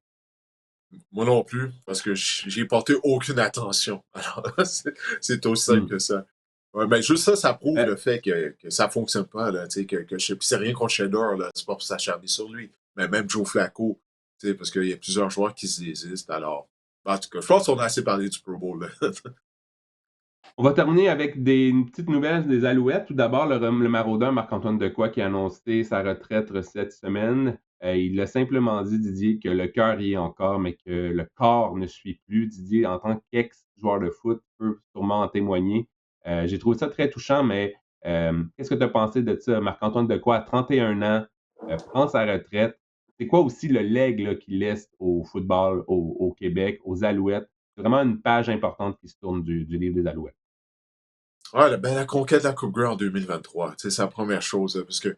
Moi non plus, parce que j'ai porté aucune attention. Alors, c'est aussi simple Hmm. que ça. Ouais, mais juste ça, ça prouve Euh, le fait que ça fonctionne pas, là, tu sais, puis c'est rien contre Shedeur, là, c'est pas pour s'acharner sur lui. Mais même Joe Flacco, tu sais, parce qu'il y a plusieurs joueurs qui se désistent, alors. En tout cas, je pense qu'on a assez parlé du Pro Bowl, là. On va terminer avec une petite nouvelle des Alouettes. Tout d'abord, le maraudeur Marc-Antoine Dequoy qui a annoncé sa retraite cette semaine. Il a simplement dit, Didier, que le cœur y est encore, mais que le corps ne suit plus. Didier, en tant qu'ex-joueur de foot, peut sûrement en témoigner. J'ai trouvé ça très touchant, mais qu'est-ce que tu as pensé de ça? Marc-Antoine Dequoy, à 31 ans, prend sa retraite. C'est quoi aussi le legs là, qu'il laisse au football au Québec, aux Alouettes? C'est vraiment une page importante qui se tourne du livre des Alouettes. Ouais, la conquête de la Coupe Grey en 2023, tu sais, c'est la première chose, là, parce que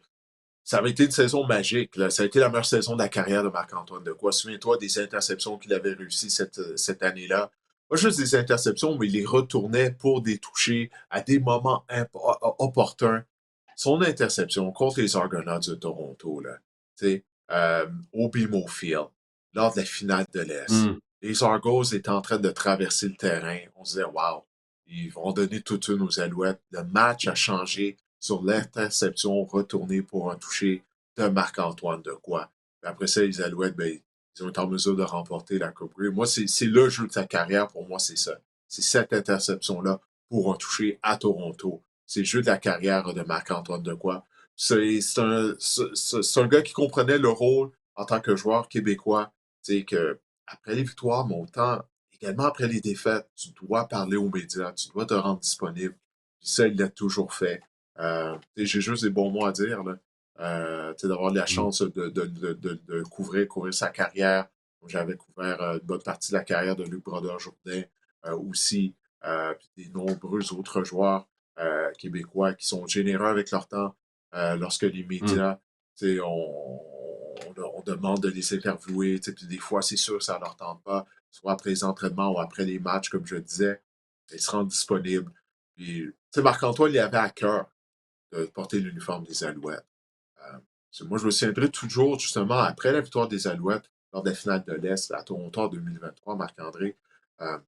ça avait été une saison magique, là. Ça a été la meilleure saison de la carrière de Marc-Antoine Dequoy. Souviens-toi des interceptions qu'il avait réussi cette année-là. Pas juste des interceptions, mais il les retournait pour des touchés à des moments opportuns. Son interception contre les Argonauts de Toronto, là, tu sais, au BMO Field, lors de la finale de l'Est. Hmm. Les Argos étaient en train de traverser le terrain. On se disait, wow, ils vont donner toute une aux Alouettes. Le match a changé sur l'interception retournée pour un toucher de Marc-Antoine Dequoy. Puis après ça, les Alouettes, ben, ils ont été en mesure de remporter la Coupe Grey. Moi, c'est le jeu de sa carrière. Pour moi, c'est ça. C'est cette interception-là pour un toucher à Toronto. C'est le jeu de la carrière de Marc-Antoine Dequoy. C'est un gars qui comprenait le rôle en tant que joueur québécois. Tu sais, que après les victoires, mais autant également après les défaites, tu dois parler aux médias, tu dois te rendre disponible. Puis ça, il l'a toujours fait. J'ai juste des bons mots à dire, là. D'avoir la Hmm. chance de couvrir sa carrière. J'avais couvert une bonne partie de la carrière de Luc Brodeur-Jourdain aussi, puis des nombreux autres joueurs québécois qui sont généreux avec leur temps lorsque les Hmm. médias, on demande de les interviewer, puis des fois, c'est sûr que ça ne leur tente pas, soit après les entraînements ou après les matchs, comme je disais, ils se rendent disponibles. Puis, Marc-Antoine, il avait à cœur de porter l'uniforme des Alouettes. Moi, je me souviendrai toujours, justement, après la victoire des Alouettes, lors de la finale de l'Est à Toronto en 2023, Marc-André, euh,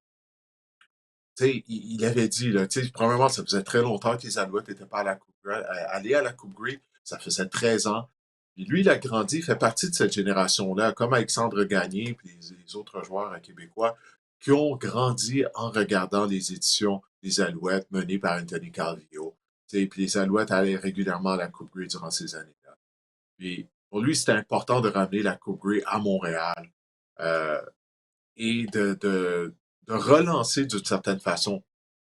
il avait dit, là, premièrement, ça faisait très longtemps que les Alouettes n'étaient pas à la Coupe Grey, allés à la Coupe Grey. Ça faisait 13 ans. Puis lui, il a grandi, il fait partie de cette génération-là, comme Alexandre Gagné et les autres joueurs québécois qui ont grandi en regardant les éditions des Alouettes menées par Anthony Calvillo. Puis les Alouettes allaient régulièrement à la Coupe Grey durant ces années-là. Puis pour lui, c'était important de ramener la Coupe Grey à Montréal. Euh, et de relancer d'une certaine façon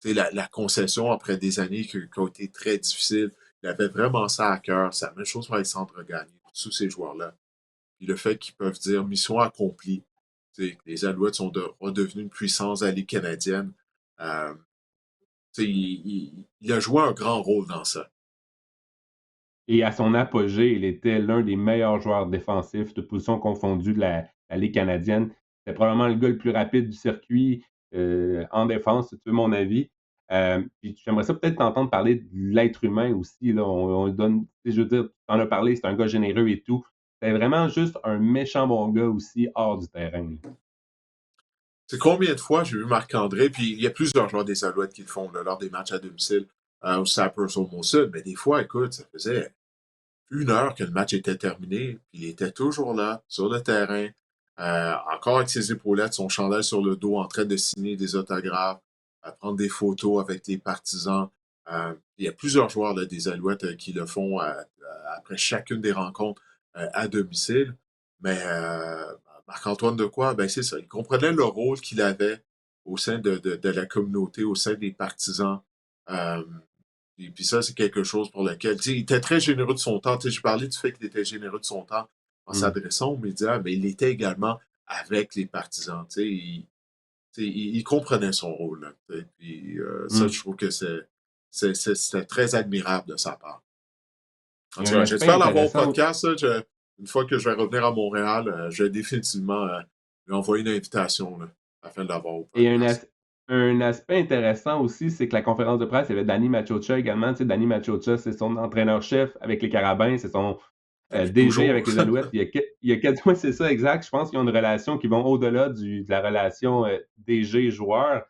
la concession après des années qui ont été très difficiles. Il avait vraiment ça à cœur. C'est la même chose pour Alexandre Gagné, tous ces joueurs-là. Puis le fait qu'ils peuvent dire mission accomplie. Les Alouettes sont redevenus une puissance à Ligue canadienne. Euh, il a joué un grand rôle dans ça. Et à son apogée, il était l'un des meilleurs joueurs défensifs, toutes positions confondues, de la Ligue canadienne. C'était probablement le gars le plus rapide du circuit en défense, si tu veux mon avis. Puis j'aimerais ça peut-être t'entendre parler de l'être humain aussi. Là. On donne, je veux dire, tu en as parlé, c'est un gars généreux et tout. C'est vraiment juste un méchant bon gars aussi hors du terrain. C'est combien de fois j'ai vu Marc-André, puis il y a plusieurs joueurs des Alouettes qui le font là, lors des matchs à domicile au Sappers au Mont-Sud, mais des fois, écoute, ça faisait 1 heure que le match était terminé, puis il était toujours là, sur le terrain, encore avec ses épaulettes, son chandail sur le dos, en train de signer des autographes, à prendre des photos avec les partisans. Il y a plusieurs joueurs là, des Alouettes qui le font après chacune des rencontres à domicile. Mais Marc-Antoine Dequoy, ben c'est ça. Il comprenait le rôle qu'il avait au sein de la communauté, au sein des partisans. Euh, et puis ça, c'est quelque chose pour lequel, tu sais, il était très généreux de son temps. Tu sais, je parlais du fait qu'il était généreux de son temps en Mmh. s'adressant aux médias, mais il était également avec les partisans. Tu sais, il comprenait son rôle. Là, tu sais. Puis ça, Mmh. je trouve que c'était très admirable de sa part. En Il y a tout un cas, aspect j'espère l'avoir au intéressant. podcast. Là. Une fois que je vais revenir à Montréal, je vais définitivement lui envoyer une invitation là, afin de l'avoir au Et podcast. un aspect intéressant aussi, c'est que la conférence de presse, il y avait Danny Machocha également. Tu sais, Danny Machocha, c'est son entraîneur-chef avec les Carabins, c'est son Depuis DG avec toujours. les Alouettes. Il y a quatre ouais, c'est ça, exact. Je pense qu'ils ont une relation qui va au-delà de la relation DG-joueur.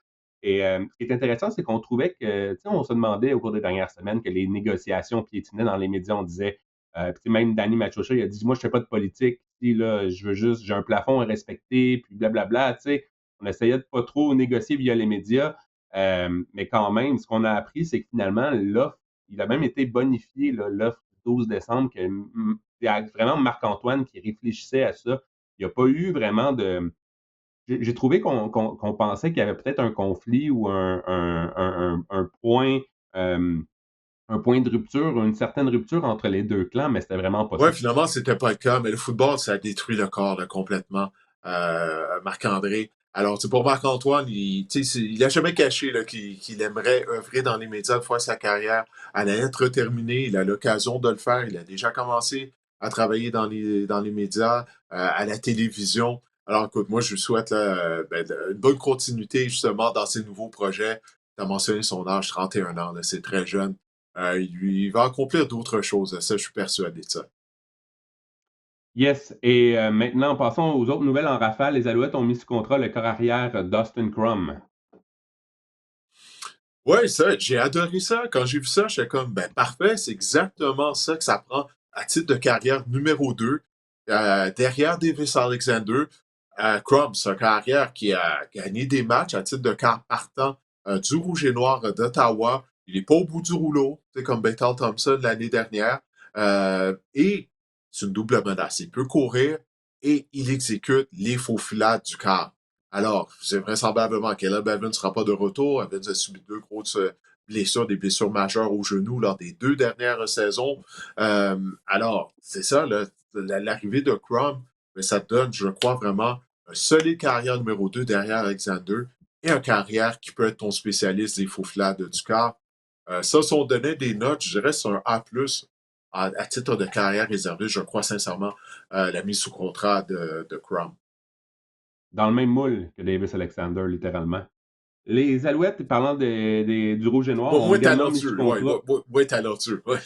Et ce qui est intéressant, c'est qu'on trouvait que, tu sais, on se demandait au cours des dernières semaines que les négociations piétinaient dans les médias. On disait, puis même Danny Machocha, il a dit, moi, je fais pas de politique. Ici, là, je veux juste, j'ai un plafond à respecter, puis blablabla. Tu sais, on essayait de pas trop négocier via les médias. Mais quand même, ce qu'on a appris, c'est que finalement, l'offre, il a même été bonifié, là, l'offre du 12 décembre, que c'est vraiment Marc-Antoine qui réfléchissait à ça. Il n'y a pas eu vraiment de. J'ai trouvé qu'on pensait qu'il y avait peut-être un conflit ou un point de rupture, une certaine rupture entre les deux clans, mais c'était vraiment pas Ouais, ça. finalement, c'était pas le cas, mais le football, ça a détruit le corps là, complètement. Marc-André. Alors, pour Marc-Antoine, il a jamais caché là, qu'il aimerait œuvrer dans les médias une fois sa carrière allait être terminée. Il a l'occasion de le faire. Il a déjà commencé à travailler dans les médias, à la télévision. Alors, écoute, moi, je lui souhaite là, une bonne continuité justement dans ses nouveaux projets. Tu as mentionné son âge, 31 ans, là, c'est très jeune. Il va accomplir d'autres choses, ça, je suis persuadé de ça. Yes, et maintenant, passons aux autres nouvelles en rafale. Les Alouettes ont mis sous contrat le corps arrière Dustin Crum. Ouais, ça, j'ai adoré ça. Quand j'ai vu ça, j'étais comme, ben parfait, c'est exactement ça que ça prend à titre de carrière numéro 2, derrière Davis Alexander. Crum, c'est un carrière qui a gagné des matchs à titre de quart partant du Rouge et Noir d'Ottawa. Il n'est pas au bout du rouleau, c'est comme Bethel Thompson l'année dernière. Et c'est une double menace. Il peut courir et il exécute les faux filades du quart. Alors, c'est vraisemblablement qu'Ellen Evans ne sera pas de retour. Evans a subi deux grosses blessures, des blessures majeures au genou lors des 2 dernières saisons. Alors, c'est ça, là, l'arrivée de Crum, mais ça donne, je crois, vraiment un solide carrière numéro 2 derrière Alexander et un carrière qui peut être ton spécialiste des faux flats du corps. Ça, si on donnait des notes, je dirais c'est un A+, à titre de carrière réservée, je crois sincèrement, la mise sous contrat de Crum. Dans le même moule que Davis Alexander, littéralement. Les Alouettes, parlant du Rouge et Noir, ont Moins également mis sous talentueux, ouais, contrat. ouais, talentueux, ouais.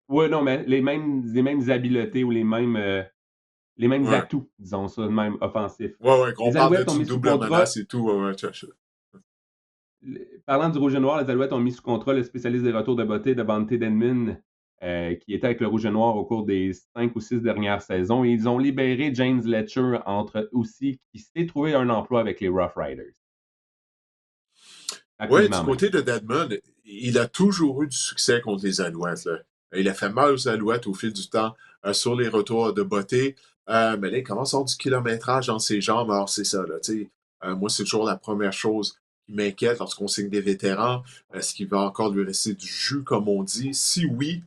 Oui, non, mais les mêmes habiletés ou les mêmes Ouais, atouts, disons ça de même, offensifs. ouais, qu'on Les parle Alouettes de ont une mis sous double contrat, menace et tout, ouais, parlant du Rouge et Noir, les Alouettes ont mis sous contrat le spécialiste des retours de beauté Devante Denman, qui était avec le Rouge et Noir au cours des 5 ou 6 dernières saisons. Et ils ont libéré James Letcher entre aussi, qui s'est trouvé un emploi avec les Rough Riders. Ouais, du Rapidement même. côté de Deadman, il a toujours eu du succès contre les Alouettes. Là. Il a fait mal aux Alouettes au fil du temps sur les retours de beauté. Mais là, il commence à avoir du kilométrage dans ses jambes. Alors, c'est ça. Là, moi, c'est toujours la première chose qui m'inquiète lorsqu'on signe des vétérans. Est-ce qu'il va encore lui rester du jus, comme on dit? Si oui,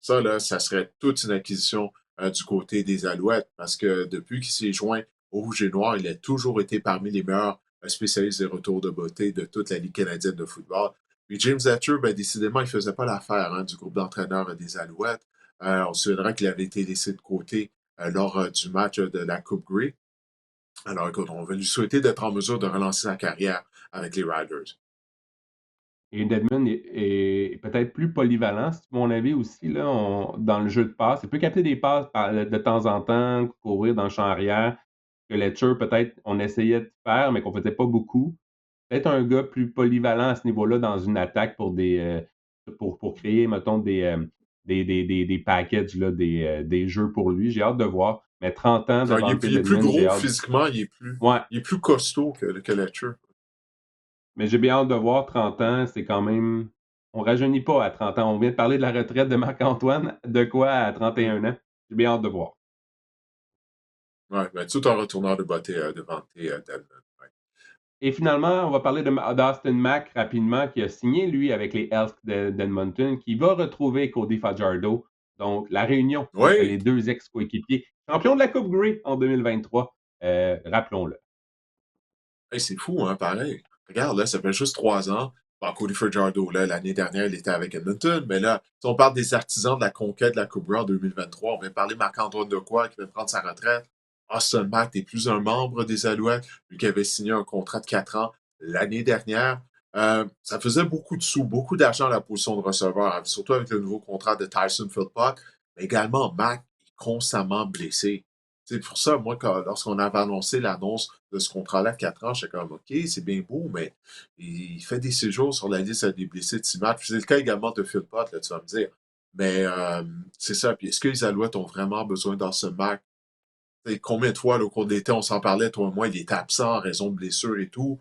ça, là, ça serait toute une acquisition du côté des Alouettes parce que depuis qu'il s'est joint au Rouge et Noir, il a toujours été parmi les meilleurs spécialistes des retours de beauté de toute la Ligue canadienne de football. Puis James Hatcher, ben, décidément, il ne faisait pas l'affaire du groupe d'entraîneurs des Alouettes. On se souviendra qu'il avait été laissé de côté lors du match de la Coupe Grey. Alors, écoute, on va lui souhaiter d'être en mesure de relancer sa carrière avec les Riders. Et Deadman est peut-être plus polyvalent, c'est mon avis aussi, là, dans le jeu de passe. Il peut capter des passes de temps en temps, courir dans le champ arrière, que Letcher, peut-être, on essayait de faire, mais qu'on ne faisait pas beaucoup. Peut-être un gars plus polyvalent à ce niveau-là dans une attaque pour créer, mettons, des packages, là, des jeux pour lui. J'ai hâte de voir. Mais 30 ans Alors, devant il est plus Deadman, j'ai gros hâte. physiquement, Ouais, il est plus costaud que Letcher. mais j'ai bien hâte de voir 30 ans, c'est quand même. On rajeunit pas à 30 ans. On vient de parler de la retraite de Marc-Antoine. De quoi à 31 ans? J'ai bien hâte de voir. Ouais, ben, tout un retourneur de beauté devant tes Delman. Ouais. Et finalement, on va parler d'Austin Mack rapidement, qui a signé, lui, avec les Elks d'Edmonton, qui va retrouver Cody Fajardo. Donc, la réunion entre Oui, les deux ex-coéquipiers, champion de la Coupe Grey en 2023, rappelons-le. hey, c'est fou, hein, pareil. Regarde, là, ça fait juste 3 ans. Bon, Cody Fajardo, là, l'année dernière, il était avec Edmonton, mais là, si on parle des artisans de la conquête de la Coupe Grey en 2023, on vient parler Marc-Antoine Dequoy qui vient prendre sa retraite. Austin Mack n'est plus un membre des Alouettes, lui qui avait signé un contrat de 4 ans l'année dernière. Ça faisait beaucoup de sous, beaucoup d'argent à la position de receveur, hein, surtout avec le nouveau contrat de Tyson Philpott, mais également Mack est constamment blessé. C'est pour ça, moi, lorsqu'on avait annoncé l'annonce de ce contrat-là de 4 ans, j'étais comme, OK, c'est bien beau, mais il fait des séjours sur la liste des blessés de 6 matchs. C'est le cas également de Philpott, là, tu vas me dire. Mais c'est ça. Puis est-ce que les Alouettes ont vraiment besoin dans ce match? Combien de fois, là, au cours de l'été, on s'en parlait, toi et moi, il était absent en raison de blessures et tout.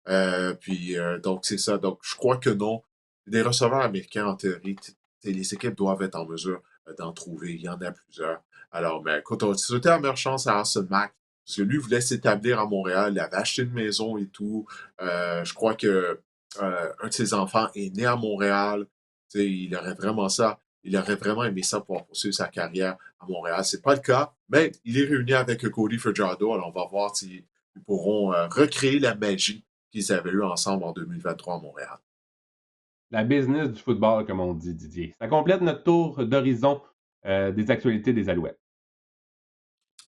Donc, c'est ça. Donc, je crois que non. Des receveurs américains, en théorie, les équipes doivent être en mesure d'en trouver. Il y en a plusieurs. Alors, mais écoute, on souhaitait la meilleure chance à Austin Mack. Parce que lui voulait s'établir à Montréal. Il avait acheté une maison et tout. Je crois que un de ses enfants est né à Montréal. Il aurait vraiment ça. Il aurait vraiment aimé ça pour poursuivre sa carrière à Montréal. C'est pas le cas, mais il est réuni avec Cody Fajardo. Alors, on va voir s'ils pourront recréer la magie qu'ils avaient eue ensemble en 2023 à Montréal. La business du football, comme on dit, Didier. Ça complète notre tour d'horizon des actualités des Alouettes.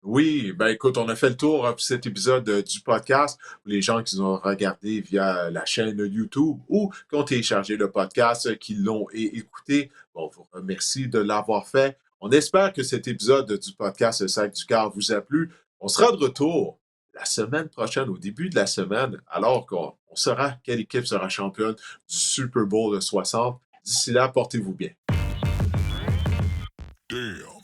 Oui, ben écoute, on a fait le tour pour cet épisode du podcast. Pour les gens qui nous ont regardé via la chaîne YouTube ou qui ont téléchargé le podcast, qui l'ont écouté, bon, on vous remercie de l'avoir fait. On espère que cet épisode du podcast Le Sac du Cœur vous a plu. On sera de retour la semaine prochaine, au début de la semaine, alors qu'on saura quelle équipe sera championne du Super Bowl de 60. D'ici là, portez-vous bien. Damn.